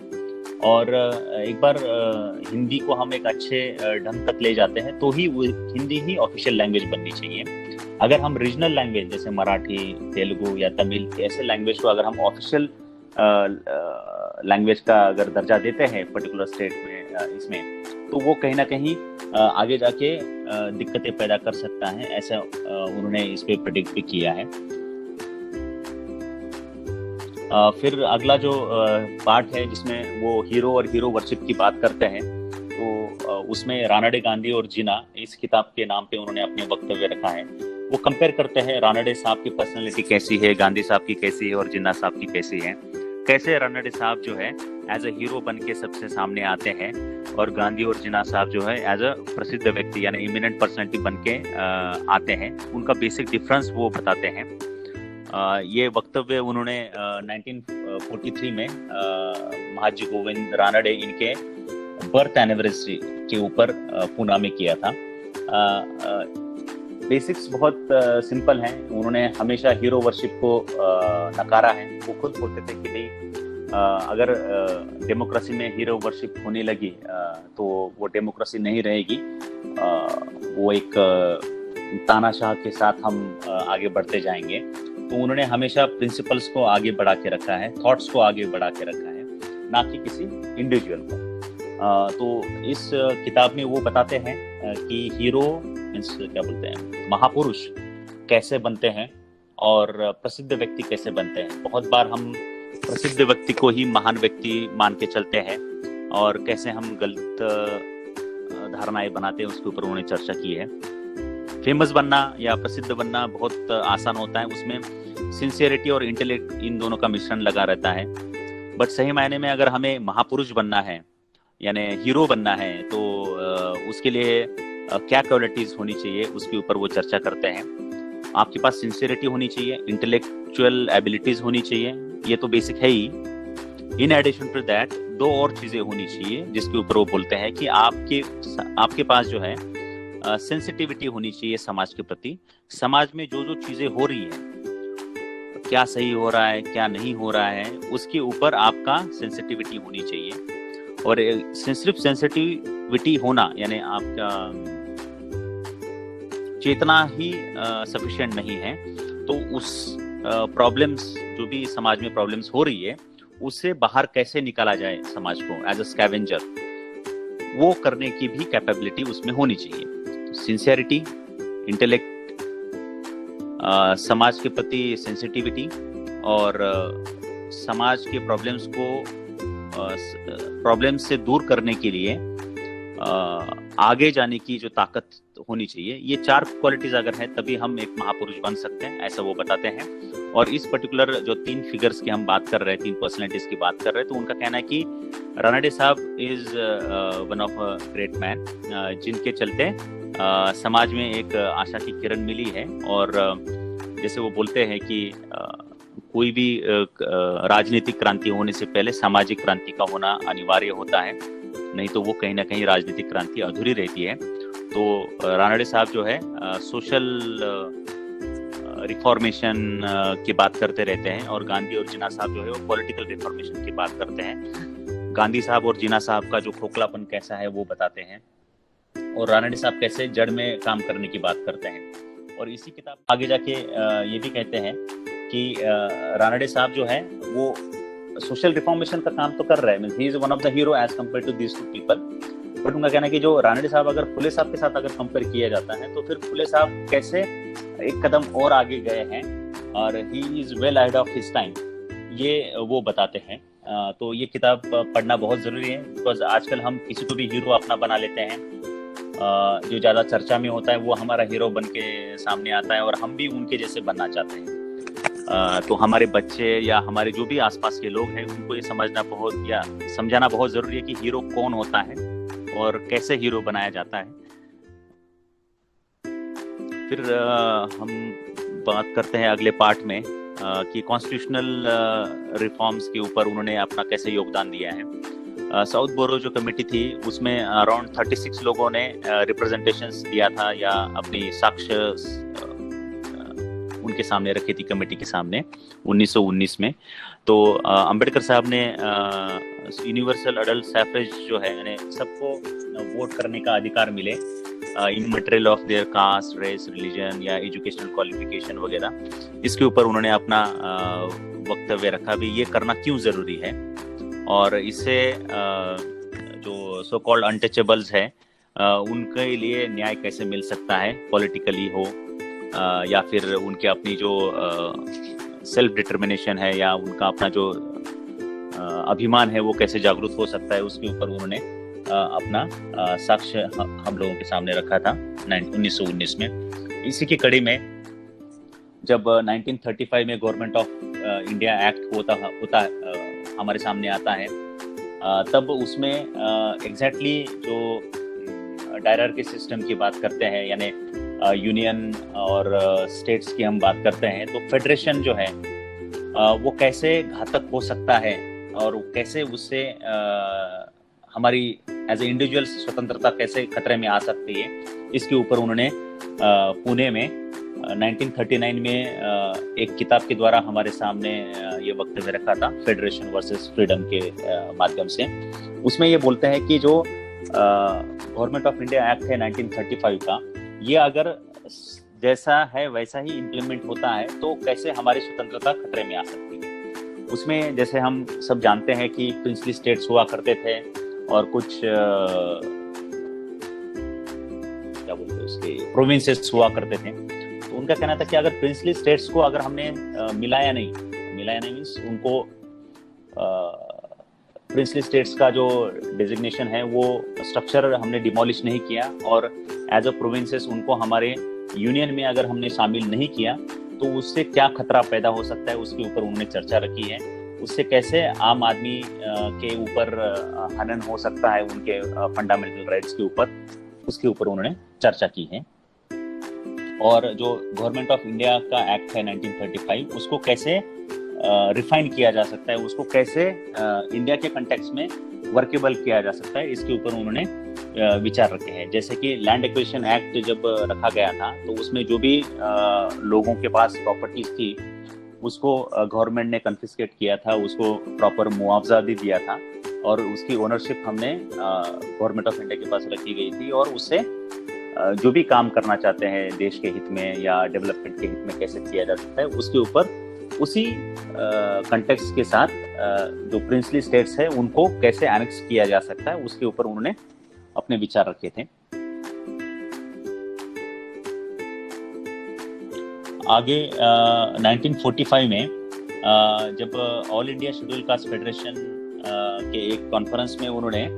और एक बार हिंदी को हम एक अच्छे ढंग तक ले जाते हैं तो ही वो हिंदी ही ऑफिशियल लैंग्वेज बननी चाहिए। अगर हम रीजनल लैंग्वेज जैसे मराठी, तेलुगु या तमिल ऐसे लैंग्वेज को अगर हम ऑफिशियल लैंग्वेज का अगर दर्जा देते हैं पर्टिकुलर स्टेट में इसमें, तो वो कहीं ना कहीं आगे जाके दिक्कतें पैदा कर सकता है, ऐसा उन्होंने इस पे प्रेडिक्ट भी किया है। फिर अगला जो पार्ट है जिसमें वो हीरो और हीरो वर्शिप की बात करते हैं, तो उसमें रानाडे, गांधी और जिन्ना इस किताब के नाम पे उन्होंने अपने वक्तव्य रखा है। वो कंपेयर करते हैं रानाडे साहब की पर्सनैलिटी कैसी है, गांधी साहब की कैसी है और जिन्ना साहब की कैसी है, कैसे रानाडे साहब जो है एज अ हीरो बन के सबसे सामने आते हैं और गांधी और जिन्ना साहब जो है एज अ प्रसिद्ध व्यक्ति यानी इमिनेंट पर्सनैलिटी बन के आते हैं। उनका बेसिक डिफरेंस वो बताते हैं। ये वक्तव्य उन्होंने 1943 में महाजी गोविंद रानाडे इनके बर्थ एनिवर्सरी के ऊपर पूना में किया था। बेसिक्स बहुत सिंपल हैं। उन्होंने हमेशा हीरो वर्शिप को नकारा है। वो खुद बोलते थे कि नहीं, अगर डेमोक्रेसी में हीरो वर्शिप होने लगी तो वो डेमोक्रेसी नहीं रहेगी, वो एक तानाशाह के साथ हम आगे बढ़ते जाएंगे। तो उन्होंने हमेशा प्रिंसिपल्स को आगे बढ़ा के रखा है, थॉट्स को आगे बढ़ा के रखा है, ना कि किसी इंडिविजुअल को। तो इस किताब में वो बताते हैं कि हीरो मीन्स क्या बोलते हैं, महापुरुष कैसे बनते हैं और प्रसिद्ध व्यक्ति कैसे बनते हैं। बहुत बार हम प्रसिद्ध व्यक्ति को ही महान व्यक्ति मान के चलते हैं और कैसे हम गलत धारणाएं बनाते हैं उसके ऊपर उन्होंने चर्चा की है। फेमस बनना या प्रसिद्ध बनना बहुत आसान होता है, उसमें सिंसियरिटी और इंटेलेक्ट इन दोनों का मिश्रण लगा रहता है। बट सही मायने में अगर हमें महापुरुष बनना है यानी हीरो बनना है तो उसके लिए क्या क्वालिटीज होनी चाहिए उसके ऊपर वो चर्चा करते हैं। आपके पास सिंसियरिटी होनी चाहिए, इंटेलेक्चुअल एबिलिटीज होनी चाहिए, ये तो बेसिक है ही। इन एडिशन टू दैट दो और चीजें होनी चाहिए जिसके ऊपर वो बोलते हैं कि आपके पास जो है सेंसिटिविटी होनी चाहिए समाज के प्रति। समाज में जो जो चीजें हो रही है, क्या सही हो रहा है क्या नहीं हो रहा है, उसके ऊपर आपका सेंसिटिविटी होनी चाहिए। और सिर्फ सेंसिटिविटी होना यानी आपका चेतना ही सफिशिएंट नहीं है। तो उस प्रॉब्लम्स जो भी समाज में प्रॉब्लम्स हो रही है उससे बाहर कैसे निकाला जाए समाज को एज अ स्कैवेंजर, वो करने की भी कैपेबिलिटी उसमें होनी चाहिए। सिंसियरिटी, इंटेलेक्ट, समाज के प्रति सेंसिटिविटी और समाज के प्रॉब्लम्स से दूर करने के लिए आगे जाने की जो ताकत होनी चाहिए, ये चार क्वालिटीज अगर है तभी हम एक महापुरुष बन सकते हैं, ऐसा वो बताते हैं। और इस पर्टिकुलर जो 3 फिगर्स की हम बात कर रहे हैं, 3 पर्सनैलिटीज की बात कर रहे हैं, तो उनका कहना है कि रानाडे साहब is one of a great man, जिनके चलते समाज में एक आशा की किरण मिली है। और जैसे वो बोलते हैं कि कोई भी राजनीतिक क्रांति होने से पहले सामाजिक क्रांति का होना अनिवार्य होता है, नहीं तो वो कहीं ना कहीं राजनीतिक क्रांति अधूरी रहती है। तो रानाडे साहब जो है सोशल रिफॉर्मेशन की बात करते रहते हैं और गांधी और जिन्ना साहब जो है वो पॉलिटिकल रिफॉर्मेशन की बात करते हैं। गांधी साहब और जिन्ना साहब का जो खोखलापन कैसा है वो बताते हैं और रानाडे साहब कैसे जड़ में काम करने की बात करते हैं। और इसी किताब आगे जाके ये भी कहते हैं कि रानाडे साहब जो है वो सोशल रिफॉर्मेशन का काम तो कर रहे हैं, he is one of the hero as compare to these 2 people. But उनका कहना है कि जो रानाडे साहब अगर फुले साहब के साथ अगर कंपेयर किया जाता है तो फिर फुले साहब कैसे एक कदम और आगे गए हैं और he is well ahead of his time, ये वो बताते हैं। तो ये किताब पढ़ना बहुत जरूरी है, बिकॉज आजकल हम किसी को भी हीरो अपना बना लेते हैं। जो ज्यादा चर्चा में होता है वो हमारा हीरो बन के सामने आता है और हम भी उनके जैसे बनना चाहते हैं। तो हमारे बच्चे या हमारे जो भी आसपास के लोग हैं उनको ये समझाना बहुत जरूरी है कि हीरो कौन होता है और कैसे हीरो बनाया जाता है। फिर हम बात करते हैं अगले पार्ट में कि कॉन्स्टिट्यूशनल रिफॉर्म्स के ऊपर उन्होंने अपना कैसे योगदान दिया है। साउथ बोरो जो कमेटी थी उसमें अराउंड 36 लोगों ने रिप्रेजेंटेशंस दिया था या अपनी साक्ष्य उनके सामने रखी थी कमेटी के सामने 1919 में। तो अंबेडकर साहब ने यूनिवर्सल अडल्ट सफरेज जो है यानी सबको वोट करने का अधिकार मिले in material of their caste, race, religion या एजुकेशनल क्वालिफिकेशन वगैरह, इसके ऊपर उन्होंने अपना वक्तव्य रखा भी ये करना क्यों ज़रूरी है और इससे जो सो कॉल्ड अनटचेबल्स है उनके लिए न्याय कैसे मिल सकता है, पॉलिटिकली हो या फिर उनके अपनी जो सेल्फ डिटर्मिनेशन है या उनका अपना जो अभिमान है वो कैसे जागरूक हो सकता है, उसके ऊपर उन्होंने अपना साक्ष्य हम लोगों के सामने रखा था 1919 में। इसी की कड़ी में जब 1935 में गवर्नमेंट ऑफ इंडिया एक्ट होता हमारे सामने आता है तब उसमें एग्जैक्टली जो डायरार्की सिस्टम की बात करते हैं यानी यूनियन और स्टेट्स की हम बात करते हैं तो फेडरेशन जो है वो कैसे घातक हो सकता है और कैसे उससे हमारी एज ए इंडिविजुअल स्वतंत्रता कैसे खतरे में आ सकती है, इसके ऊपर उन्होंने पुणे में 1939 में एक किताब के द्वारा हमारे सामने ये वक्तव्य रखा था, फेडरेशन वर्सेस फ्रीडम के माध्यम से। उसमें ये बोलते हैं कि जो गवर्नमेंट ऑफ इंडिया एक्ट है 1935 का, ये अगर जैसा है वैसा ही इम्प्लीमेंट होता है तो कैसे हमारी स्वतंत्रता खतरे में आ सकती है। उसमें जैसे हम सब जानते हैं कि प्रिंसली स्टेट्स हुआ करते थे और कुछ क्या बोलते हैं उसके प्रोविंसेस हुआ करते थे। तो उनका कहना था कि अगर प्रिंसली स्टेट्स को अगर हमने मिलाया नहीं मीन्स उनको प्रिंसली स्टेट्स का जो डेजिग्नेशन है वो स्ट्रक्चर हमने डिमोलिश नहीं किया और एज अ प्रोविंसेस उनको हमारे यूनियन में अगर हमने शामिल नहीं किया तो उससे क्या खतरा पैदा हो सकता है, उसके ऊपर उन्होंने चर्चा रखी है। उससे कैसे आम आदमी के ऊपर हनन हो सकता है उनके फंडामेंटल राइट्स के ऊपर, उसके ऊपर उन्होंने चर्चा की है। और जो गवर्नमेंट ऑफ इंडिया का एक्ट है 1935 उसको कैसे रिफाइन किया जा सकता है, उसको कैसे इंडिया के कंटेक्स्ट में वर्केबल किया जा सकता है, इसके ऊपर उन्होंने विचार रखे हैं। जैसे कि लैंड एक्विजिशन एक्ट जब रखा गया था तो उसमें जो भी लोगों के पास प्रॉपर्टीज थी उसको गवर्नमेंट ने कन्फिस्केट किया था, उसको प्रॉपर मुआवजा भी दिया था और उसकी ओनरशिप हमने गवर्नमेंट ऑफ इंडिया के पास रखी गई थी। और उससे जो भी काम करना चाहते हैं देश के हित में या डेवलपमेंट के हित में कैसे किया जा सकता है, उसके ऊपर उसी कंटेक्स्ट के साथ जो प्रिंसली स्टेट्स है उनको कैसे एनेक्स किया जा सकता है, उसके ऊपर उन्होंने अपने विचार रखे थे। आगे 1945 में जब all India schedule caste federation के एक कॉन्फ्रेंस में उन्होंने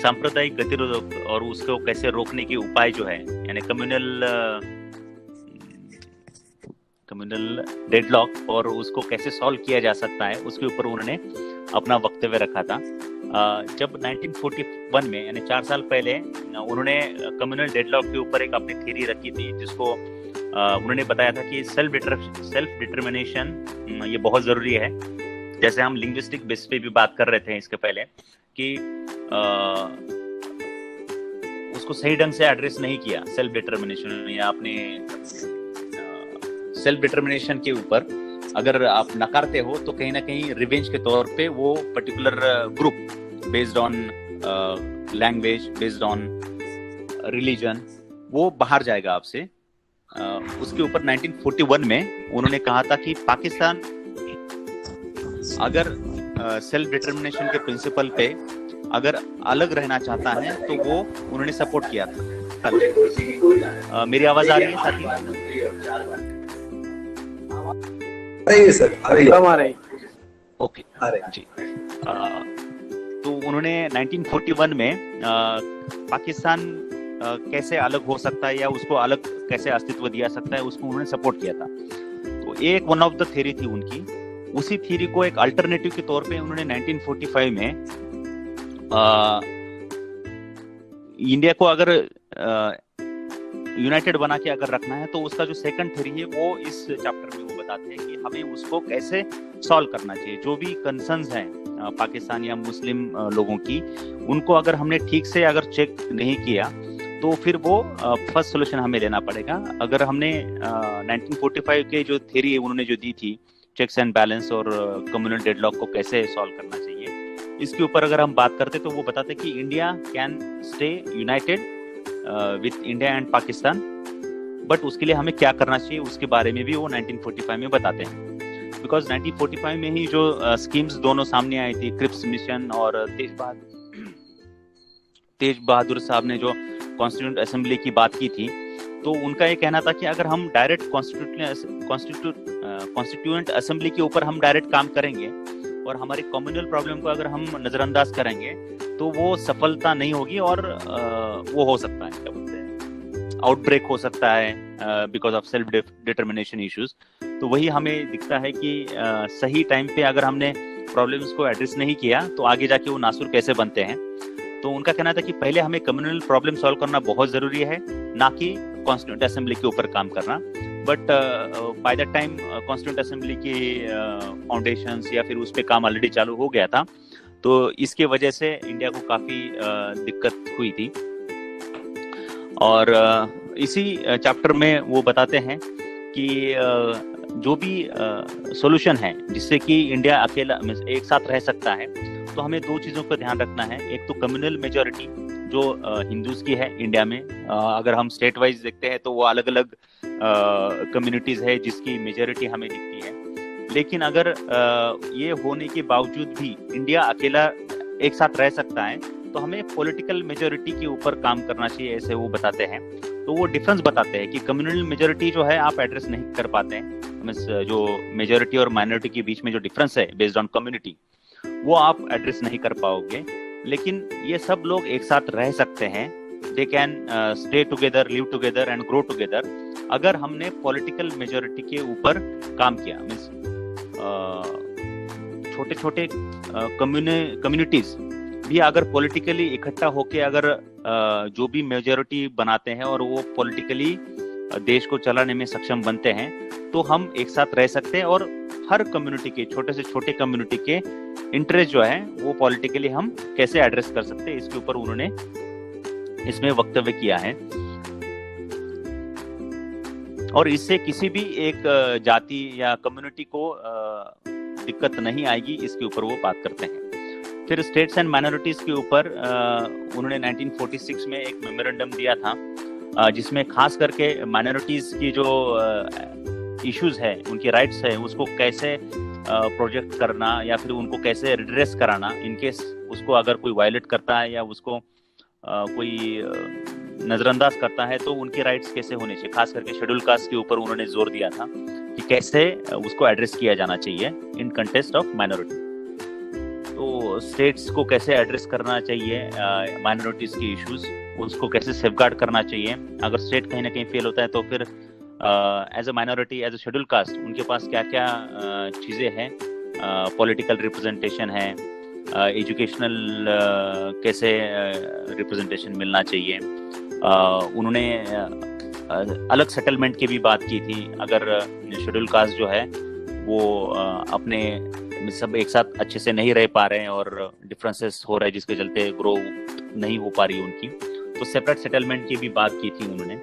सांप्रदायिक गतिरोध और उसको कैसे रोकने के उपाय जो है यानी कम्युनल डेडलॉक और उसको कैसे सॉल्व किया जा सकता है, उसके ऊपर उन्होंने अपना वक्तव्य रखा था। जब 1941 में यानी 4 साल पहले उन्होंने कम्युनल डेडलॉक के ऊपर एक अपनी थ्योरी रखी थी जिसको उन्होंने बताया था कि सेल्फ डिटर्मिनेशन ये बहुत ज़रूरी है। जैसे हम लिंग्विस्टिक बेस पे भी बात कर रहे थे इसके पहले कि उसको सही ढंग से एड्रेस नहीं किया सेल्फ डिटर्मिनेशन या अपने सेल्फ डिटर्मिनेशन के ऊपर अगर आप नकारते हो तो कहीं ना कहीं रिवेंज के तौर पे वो particular group based on language, based on religion, वो बाहर जाएगा आपसे। उसके ऊपर 1941 में उन्होंने कहा था कि पाकिस्तान अगर सेल्फ डिटर्मिनेशन के प्रिंसिपल पे अगर अलग रहना चाहता है तो वो उन्होंने सपोर्ट किया था। मेरी आवाज आ रही है साथी? सर आ रही ओके जी। तो उन्होंने 1941 में पाकिस्तान कैसे अलग हो सकता है या उसको अलग कैसे अस्तित्व दिया सकता है उसको उन्होंने सपोर्ट किया था। तो एक वन ऑफ द थ्योरी थी उनकी। उसी थ्योरी को एक अल्टरनेटिव के तौर पे उन्होंने 1945 में इंडिया को अगर यूनाइटेड बना के अगर रखना है तो उसका जो सेकंड थ्योरी है वो इस चैप्टर में वो बताते हैं कि हमें उसको कैसे सॉल्व करना चाहिए। जो भी कंसर्न्स हैं पाकिस्तान या मुस्लिम लोगों की, उनको अगर हमने ठीक से अगर चेक नहीं किया तो फिर वो फर्स्ट सोल्यूशन हमें लेना पड़ेगा। अगर हमने 1945 के जो थ्योरी उन्होंने जो दी थी, चेक्स एंड बैलेंस और कम्युनल डेडलॉक को कैसे सॉल्व करना चाहिए, इसके ऊपर अगर हम बात करते तो वो बताते कि India can stay United with India and Pakistan, but उसके लिए हमें क्या करना चाहिए उसके बारे में भी वो 1945 में बताते हैं। बिकॉज 1945 में ही जो स्कीम्स दोनों सामने आई थी, क्रिप्स मिशन और तेज बहादुर साहब ने जो कॉन्स्टिट्यूएंट असेंबली की बात की थी, तो उनका ये कहना था कि अगर हम डायरेक्ट कॉन्स्टिट्यूएंट असेंबली के ऊपर हम डायरेक्ट काम करेंगे और हमारे कम्युनल प्रॉब्लम को अगर हम नजरअंदाज करेंगे तो वो सफलता नहीं होगी और वो हो सकता है, क्या बोलते हैं, आउटब्रेक हो सकता है because of self determination issues. तो वही हमें दिखता है कि सही टाइम पे अगर हमने प्रॉब्लम्स को एड्रेस नहीं किया तो आगे जाके वो नासुर कैसे बनते हैं। तो उनका कहना था कि पहले हमें कम्युनल प्रॉब्लम सॉल्व करना बहुत जरूरी है, ना कि कॉन्स्टिट्यूएंट असेंबली के ऊपर काम करना। But by the time constituent assembly की फाउंडेशंस या फिर उस पे काम ऑलरेडी चालू हो गया था, तो इसके वजह से इंडिया को काफी दिक्कत हुई थी। और इसी चैप्टर में वो बताते हैं कि जो भी सॉल्यूशन है जिससे कि इंडिया अकेला एक साथ रह सकता है, तो हमें दो चीजों का ध्यान रखना है। एक तो कम्युनल मेजॉरिटी जो हिंदूज की है इंडिया में, अगर हम स्टेट वाइज देखते हैं तो वो अलग अलग कम्युनिटीज है जिसकी मेजॉरिटी हमें दिखती है। लेकिन अगर ये होने के बावजूद भी इंडिया अकेला एक साथ रह सकता है, तो हमें पॉलिटिकल मेजॉरिटी के ऊपर काम करना चाहिए, ऐसे वो बताते हैं। तो वो डिफरेंस बताते हैं कि कम्युनल मेजॉरिटी जो है आप एड्रेस नहीं कर पाते हैं, जो मेजॉरिटी और माइनॉरिटी के बीच में जो डिफरेंस है बेस्ड ऑन कम्युनिटी, वो आप एड्रेस नहीं कर पाओगे। लेकिन ये सब लोग एक साथ रह सकते हैं, they can stay together, live together and grow together, अगर हमने पॉलिटिकल मेजॉरिटी के ऊपर काम किया। मीन्स छोटे छोटे कम्युनिटीज भी अगर पॉलिटिकली इकट्ठा होके अगर जो भी मेजॉरिटी बनाते हैं और वो पॉलिटिकली देश को चलाने में सक्षम बनते हैं, तो हम एक साथ रह सकते हैं। और हर कम्युनिटी के, छोटे से छोटे कम्युनिटी के इंटरेस्ट जो है वो पॉलिटिकली हम कैसे एड्रेस कर सकते हैं, इसके ऊपर उन्होंने इसमें वक्तव्य किया है। और इससे किसी भी एक जाति या कम्युनिटी को दिक्कत नहीं आएगी, इसके ऊपर वो बात करते हैं। फिर स्टेट्स एंड माइनॉरिटीज के ऊपर उन्होंने 1946 में एक मेमोरेंडम दिया था, जिसमें खास करके माइनॉरिटीज की जो इश्यूज है, उनके राइट्स है, उसको कैसे प्रोजेक्ट करना या फिर उनको कैसे रिड्रेस कराना, इनकेस उसको अगर कोई वायलेट करता है या उसको कोई नजरअंदाज करता है, तो उनके राइट्स कैसे होने चाहिए। खास करके शेड्यूल कास्ट के ऊपर उन्होंने जोर दिया था कि कैसे उसको एड्रेस किया जाना चाहिए इन कंटेक्स्ट ऑफ माइनॉरिटी। तो स्टेट्स को कैसे एड्रेस करना चाहिए माइनॉरिटीज के इश्यूज, उसको कैसे सेफगार्ड करना चाहिए। अगर स्टेट कहीं ना कहीं फेल होता है तो फिर as a minority, as a schedule caste, उनके पास क्या क्या चीज़ें हैं, पॉलिटिकल रिप्रेजेंटेशन है, एजुकेशनल कैसे रिप्रेजेंटेशन मिलना चाहिए। उन्होंने अलग सेटलमेंट की भी बात की थी। अगर शेड्यूल कास्ट जो है वो अपने सब एक साथ अच्छे से नहीं रह पा रहे हैं और डिफरेंसेस हो रहे हैं जिसके चलते ग्रो नहीं हो पा रही उनकी, तो सेपरेट सेटलमेंट की भी बात की थी उन्होंने।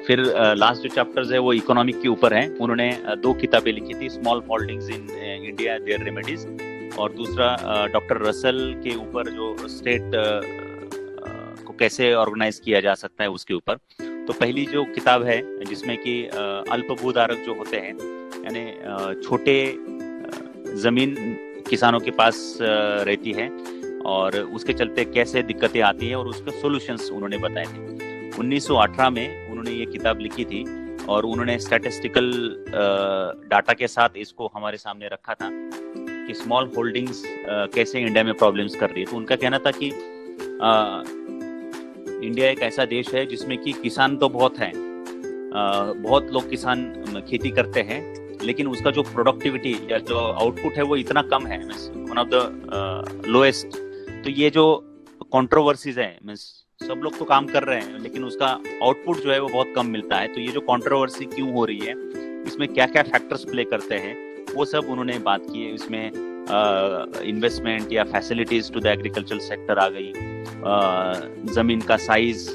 फिर लास्ट जो चैप्टर्स है वो इकोनॉमिक के ऊपर है। उन्होंने दो किताबें लिखी थी, small holdings in India their remedies, और दूसरा डॉक्टर रसल के ऊपर जो स्टेट को कैसे ऑर्गेनाइज किया जा सकता है उसके ऊपर। तो पहली जो किताब है जिसमें कि अल्पभूधारक जो होते हैं, यानी छोटे जमीन किसानों के पास रहती है और उसके चलते कैसे दिक्कतें आती है और उसके सॉल्यूशंस उन्होंने बताए थे। 1918 में उन्होंने ये किताब लिखी थी और उन्होंने स्टैटिस्टिकल डाटा के साथ इसको हमारे सामने रखा था कि स्मॉल होल्डिंग्स कैसे इंडिया में प्रॉब्लम्स कर रही है। तो उनका कहना था कि इंडिया एक ऐसा देश है जिसमें कि किसान तो बहुत हैं, बहुत लोग किसान खेती करते हैं, लेकिन उसका जो प्रोडक्टिविटी या जो आउटपुट है वो इतना कम है, वन ऑफ द लोएस्ट। तो ये जो कंट्रोवर्सीज है, मींस सब लोग तो काम कर रहे हैं लेकिन उसका आउटपुट जो है वो बहुत कम मिलता है। तो ये जो कंट्रोवर्सी क्यों हो रही है, इसमें क्या क्या फैक्टर्स प्ले करते हैं, वो सब उन्होंने बात की है। इसमें इन्वेस्टमेंट या facilities to the agricultural sector आ गई, जमीन का size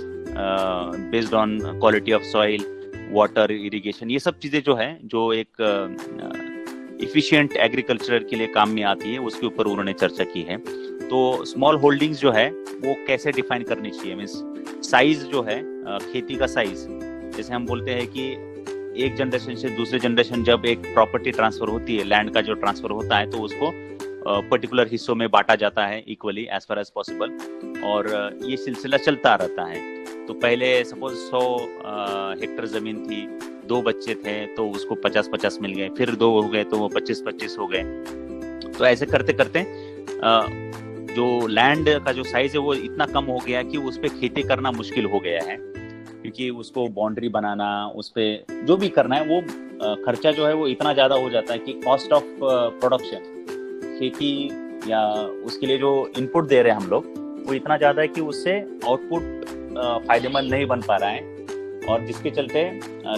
based on quality of soil, water, irrigation, ये सब चीजें जो है जो एक इफिशिएंट एग्रीकल्चर के लिए काम में आती है, उसके ऊपर उन्होंने चर्चा की है। तो स्मॉल होल्डिंग्स जो है वो कैसे डिफाइन करनी चाहिए, मीन्स साइज जो है, खेती का साइज, जैसे हम बोलते हैं कि एक जनरेशन से दूसरे जनरेशन जब एक प्रॉपर्टी ट्रांसफर होती है, लैंड का जो ट्रांसफर होता है, तो उसको पर्टिकुलर हिस्सों में बांटा जाता है equally as far as possible, और ये सिलसिला चलता रहता है। तो पहले सपोज 100 हेक्टेयर जमीन थी, 2 बच्चे थे तो उसको 50-50 मिल गए, फिर 2 हो गए तो वो 25-25 हो गए। तो ऐसे करते करते जो लैंड का जो साइज है वो इतना कम हो गया कि उस पर खेती करना मुश्किल हो गया है, क्योंकि उसको बाउंड्री बनाना, उस पर जो भी करना है वो खर्चा जो है वो इतना ज़्यादा हो जाता है कि कॉस्ट ऑफ प्रोडक्शन, खेती या उसके लिए जो इनपुट दे रहे हैं हम लोग, वो इतना ज़्यादा है कि उससे आउटपुट फायदेमंद नहीं बन पा रहा है, और जिसके चलते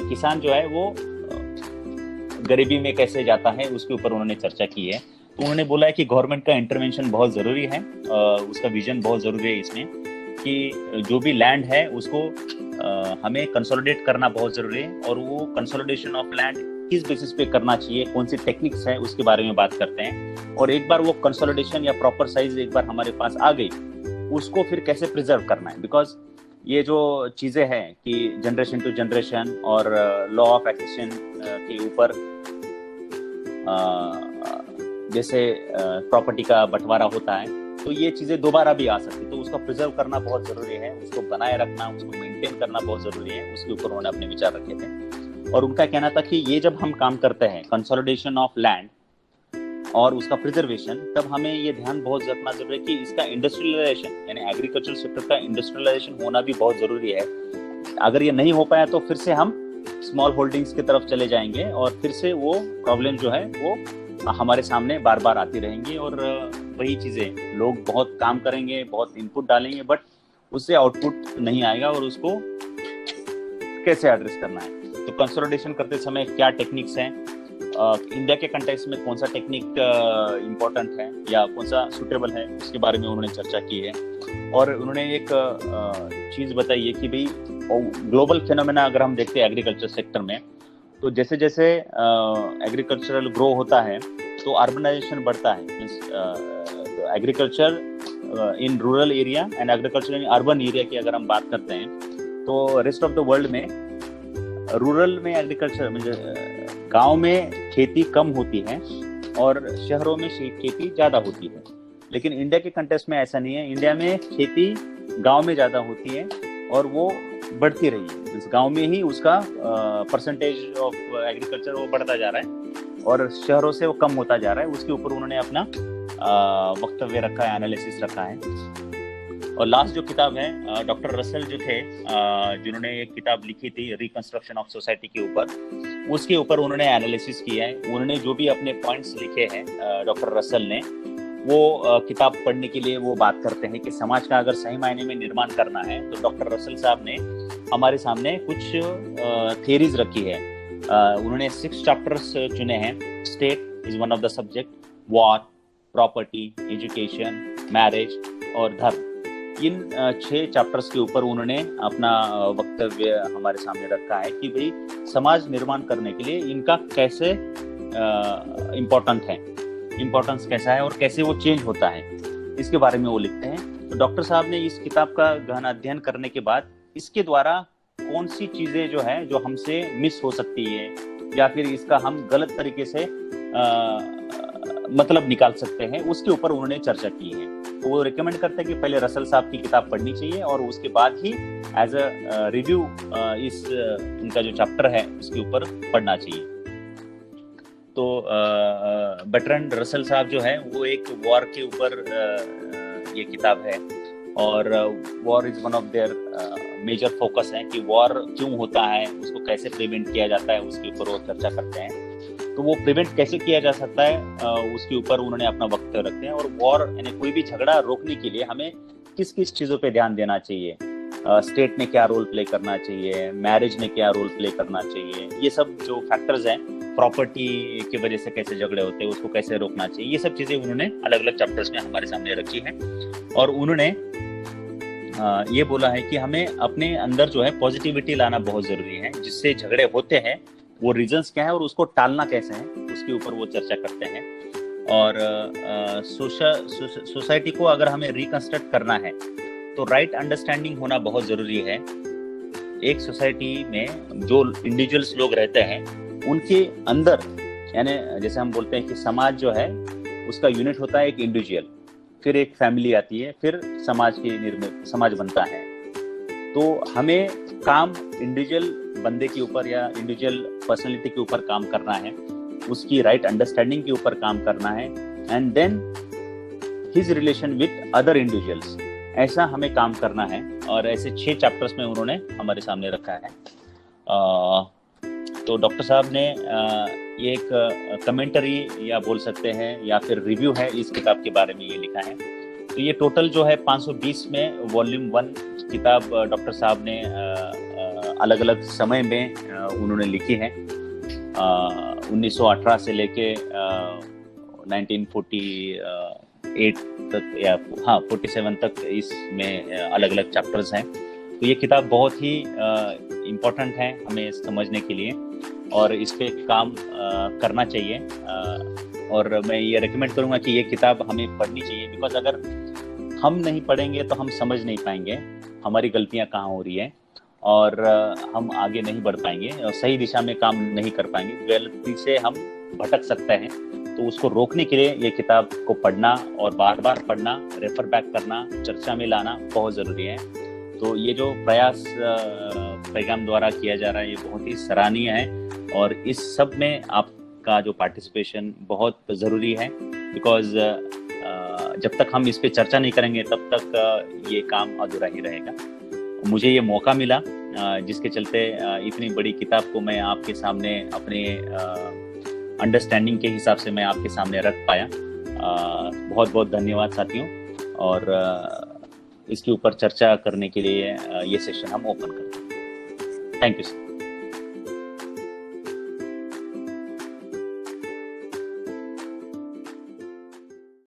किसान जो है वो गरीबी में कैसे जाता है उसके ऊपर उन्होंने चर्चा की है। तो उन्होंने बोला है कि गवर्नमेंट का इंटरवेंशन बहुत ज़रूरी है, उसका विजन बहुत ज़रूरी है इसमें, कि जो भी लैंड है उसको हमें कंसोलिडेट करना बहुत ज़रूरी है, और वो कंसोलिडेशन ऑफ लैंड किस बेसिस पे करना चाहिए, कौन सी टेक्निक्स है, उसके बारे में बात करते हैं। और एक बार वो कंसोलिडेशन या प्रॉपर साइज एक बार हमारे पास आ गई, उसको फिर कैसे प्रिजर्व करना है, बिकॉज ये जो चीज़ें हैं कि जनरेशन टू जनरेशन और लॉ ऑफ एक्सेशन के ऊपर जैसे प्रॉपर्टी का बंटवारा होता है, तो ये चीज़ें दोबारा भी आ सकती है, तो उसका प्रिजर्व करना बहुत ज़रूरी है, उसको बनाए रखना, उसको मेंटेन करना बहुत ज़रूरी है। उसके ऊपर उन्होंने अपने विचार रखे थे, और उनका कहना था कि ये जब हम काम करते हैं कंसोलिडेशन ऑफ लैंड और उसका प्रिजर्वेशन, तब हमें ये ध्यान बहुत रखना जरूरी है कि इसका इंडस्ट्रियलाइजेशन, यानी एग्रीकल्चर सेक्टर का इंडस्ट्रियलाइजेशन होना भी बहुत जरूरी है। अगर ये नहीं हो पाया तो फिर से हम स्मॉल होल्डिंग्स की तरफ चले जाएंगे, और फिर से वो प्रॉब्लम जो है वो हमारे सामने बार बार आती रहेंगी, और वही चीज़ें, लोग बहुत काम करेंगे, बहुत इनपुट डालेंगे, बट उससे आउटपुट नहीं आएगा, और उसको कैसे एड्रेस करना है। तो कंसोलिडेशन करते समय क्या टेक्निक्स हैं, इंडिया के कंटेक्स्ट में कौन सा टेक्निक इम्पोर्टेंट है या कौन सा सुटेबल है, उसके बारे में उन्होंने चर्चा की है। और उन्होंने एक चीज़ बताई है कि भाई ग्लोबल फिनोमेना अगर हम देखते हैं एग्रीकल्चर सेक्टर में, तो जैसे जैसे एग्रीकल्चरल ग्रो होता है तो अर्बनाइजेशन बढ़ता है। Agriculture in rural area and agriculture in urban area की अगर हम बात करते हैं, तो रेस्ट ऑफ द वर्ल्ड में रूरल में एग्रीकल्चर में गांव में खेती कम होती है और शहरों में खेती ज़्यादा होती है। लेकिन इंडिया के कंटेक्स्ट में ऐसा नहीं है, इंडिया में खेती गांव में ज़्यादा होती है और वो बढ़ती रही है। इस गांव में ही उसका परसेंटेज ऑफ एग्रीकल्चर वो बढ़ता जा रहा है और शहरों से वो कम होता जा रहा है। उसके ऊपर उन्होंने अपना वक्तव्य रखा है, एनालिसिस रखा है। और लास्ट जो किताब है, डॉक्टर रसल जो थे, जिन्होंने एक किताब लिखी थी रिकंस्ट्रक्शन ऑफ सोसाइटी के ऊपर, उसके ऊपर उन्होंने एनालिसिस किया है। उन्होंने जो भी अपने पॉइंट्स लिखे हैं डॉक्टर रसल ने, वो किताब पढ़ने के लिए वो बात करते हैं कि समाज का अगर सही मायने में निर्माण करना है तो डॉक्टर रसल साहब ने हमारे सामने कुछ थियरीज रखी है। उन्होंने 6 चैप्टर्स चुने हैं। State is one of the subject, war, property, education, marriage और धर्म। इन 6 चैप्टर्स के ऊपर उन्होंने अपना वक्तव्य हमारे सामने रखा है कि भाई समाज निर्माण करने के लिए इनका कैसे इम्पोर्टेंस कैसा है और कैसे वो चेंज होता है, इसके बारे में वो लिखते हैं। तो डॉक्टर साहब ने इस किताब का गहन अध्ययन करने के बाद इसके द्वारा कौन सी चीज़ें जो है जो हमसे मिस हो सकती है या फिर इसका हम गलत तरीके से मतलब निकाल सकते हैं, उसके ऊपर उन्होंने चर्चा की है। तो वो रिकमेंड करते हैं कि पहले रसल साहब की किताब पढ़नी चाहिए और उसके बाद ही एज अ रिव्यू इस इनका जो चैप्टर है उसके ऊपर पढ़ना चाहिए। तो बर्ट्रैंड रसल साहब जो है वो एक वॉर के ऊपर ये किताब है और war is one of their major focus है कि वॉर क्यों होता है, उसको कैसे प्रिवेंट किया जाता है, उसके ऊपर वो चर्चा करते हैं। तो वो प्रिवेंट कैसे किया जा सकता है उसके ऊपर उन्होंने अपना वक्तव्य रखते हैं। और वॉर यानी कोई भी झगड़ा रोकने के लिए हमें किस किस चीज़ों पे ध्यान देना चाहिए, स्टेट ने क्या रोल प्ले करना चाहिए, मैरिज ने क्या रोल प्ले करना चाहिए, ये सब जो फैक्टर्स हैं, प्रॉपर्टी की वजह से कैसे झगड़े होते हैं, उसको कैसे रोकना चाहिए, ये सब चीजें उन्होंने अलग अलग चैप्टर्स में हमारे सामने रखी है। और उन्होंने ये बोला है कि हमें अपने अंदर जो है पॉजिटिविटी लाना बहुत जरूरी है, जिससे झगड़े होते हैं वो रीजंस क्या है और उसको टालना कैसे है, उसके ऊपर वो चर्चा करते हैं। और सोसाइटी को अगर हमें रिकंस्ट्रक्ट करना है तो राइट अंडरस्टैंडिंग होना बहुत जरूरी है। एक सोसाइटी में जो इंडिविजुअल्स लोग रहते हैं उनके अंदर, यानी जैसे हम बोलते हैं कि समाज जो है उसका यूनिट होता है एक इंडिविजुअल, फिर एक फैमिली आती है, फिर समाज बनता है। तो हमें काम इंडिविजुअल बंदे के ऊपर या इंडिविजुअल पर्सनैलिटी के ऊपर काम करना है, उसकी राइट अंडरस्टैंडिंग के ऊपर काम करना है, and then his relation with other individuals, ऐसा हमें काम करना है। और ऐसे 6 चैप्टर्स में उन्होंने हमारे सामने रखा है। तो डॉक्टर साहब ने ये एक कमेंटरी या बोल सकते हैं या फिर रिव्यू है इस किताब के बारे में ये लिखा है। तो ये टोटल जो है 520 में वॉल्यूम 1 किताब डॉक्टर साहब ने अलग अलग समय में उन्होंने लिखी है। 1918 से लेके 1948 तक या 47 तक इसमें अलग अलग चैप्टर्स हैं। तो ये किताब बहुत ही इम्पोर्टेंट है हमें समझने के लिए और इस पे काम करना चाहिए। और मैं ये रेकमेंड करूँगा कि ये किताब हमें पढ़नी चाहिए, बिकॉज अगर हम नहीं पढ़ेंगे तो हम समझ नहीं पाएंगे हमारी गलतियाँ कहाँ हो रही है और हम आगे नहीं बढ़ पाएंगे और सही दिशा में काम नहीं कर पाएंगे। गलती से हम भटक सकते हैं, तो उसको रोकने के लिए ये किताब को पढ़ना और बार बार पढ़ना, रेफर बैक करना, चर्चा में लाना बहुत ज़रूरी है। तो ये जो प्रयास पैगाम द्वारा किया जा रहा है ये बहुत ही सराहनीय है और इस सब में आपका जो पार्टिसिपेशन बहुत ज़रूरी है, बिकॉज जब तक हम इस पे चर्चा नहीं करेंगे तब तक ये काम अधूरा ही रहेगा। मुझे ये मौका मिला जिसके चलते इतनी बड़ी किताब को मैं आपके सामने अपने अंडरस्टैंडिंग के हिसाब से मैं आपके सामने रख पाया। बहुत बहुत धन्यवाद साथियों। और इसके ऊपर चर्चा करने के लिए ये सेशन हम ओपन करते हैं। Thank you sir.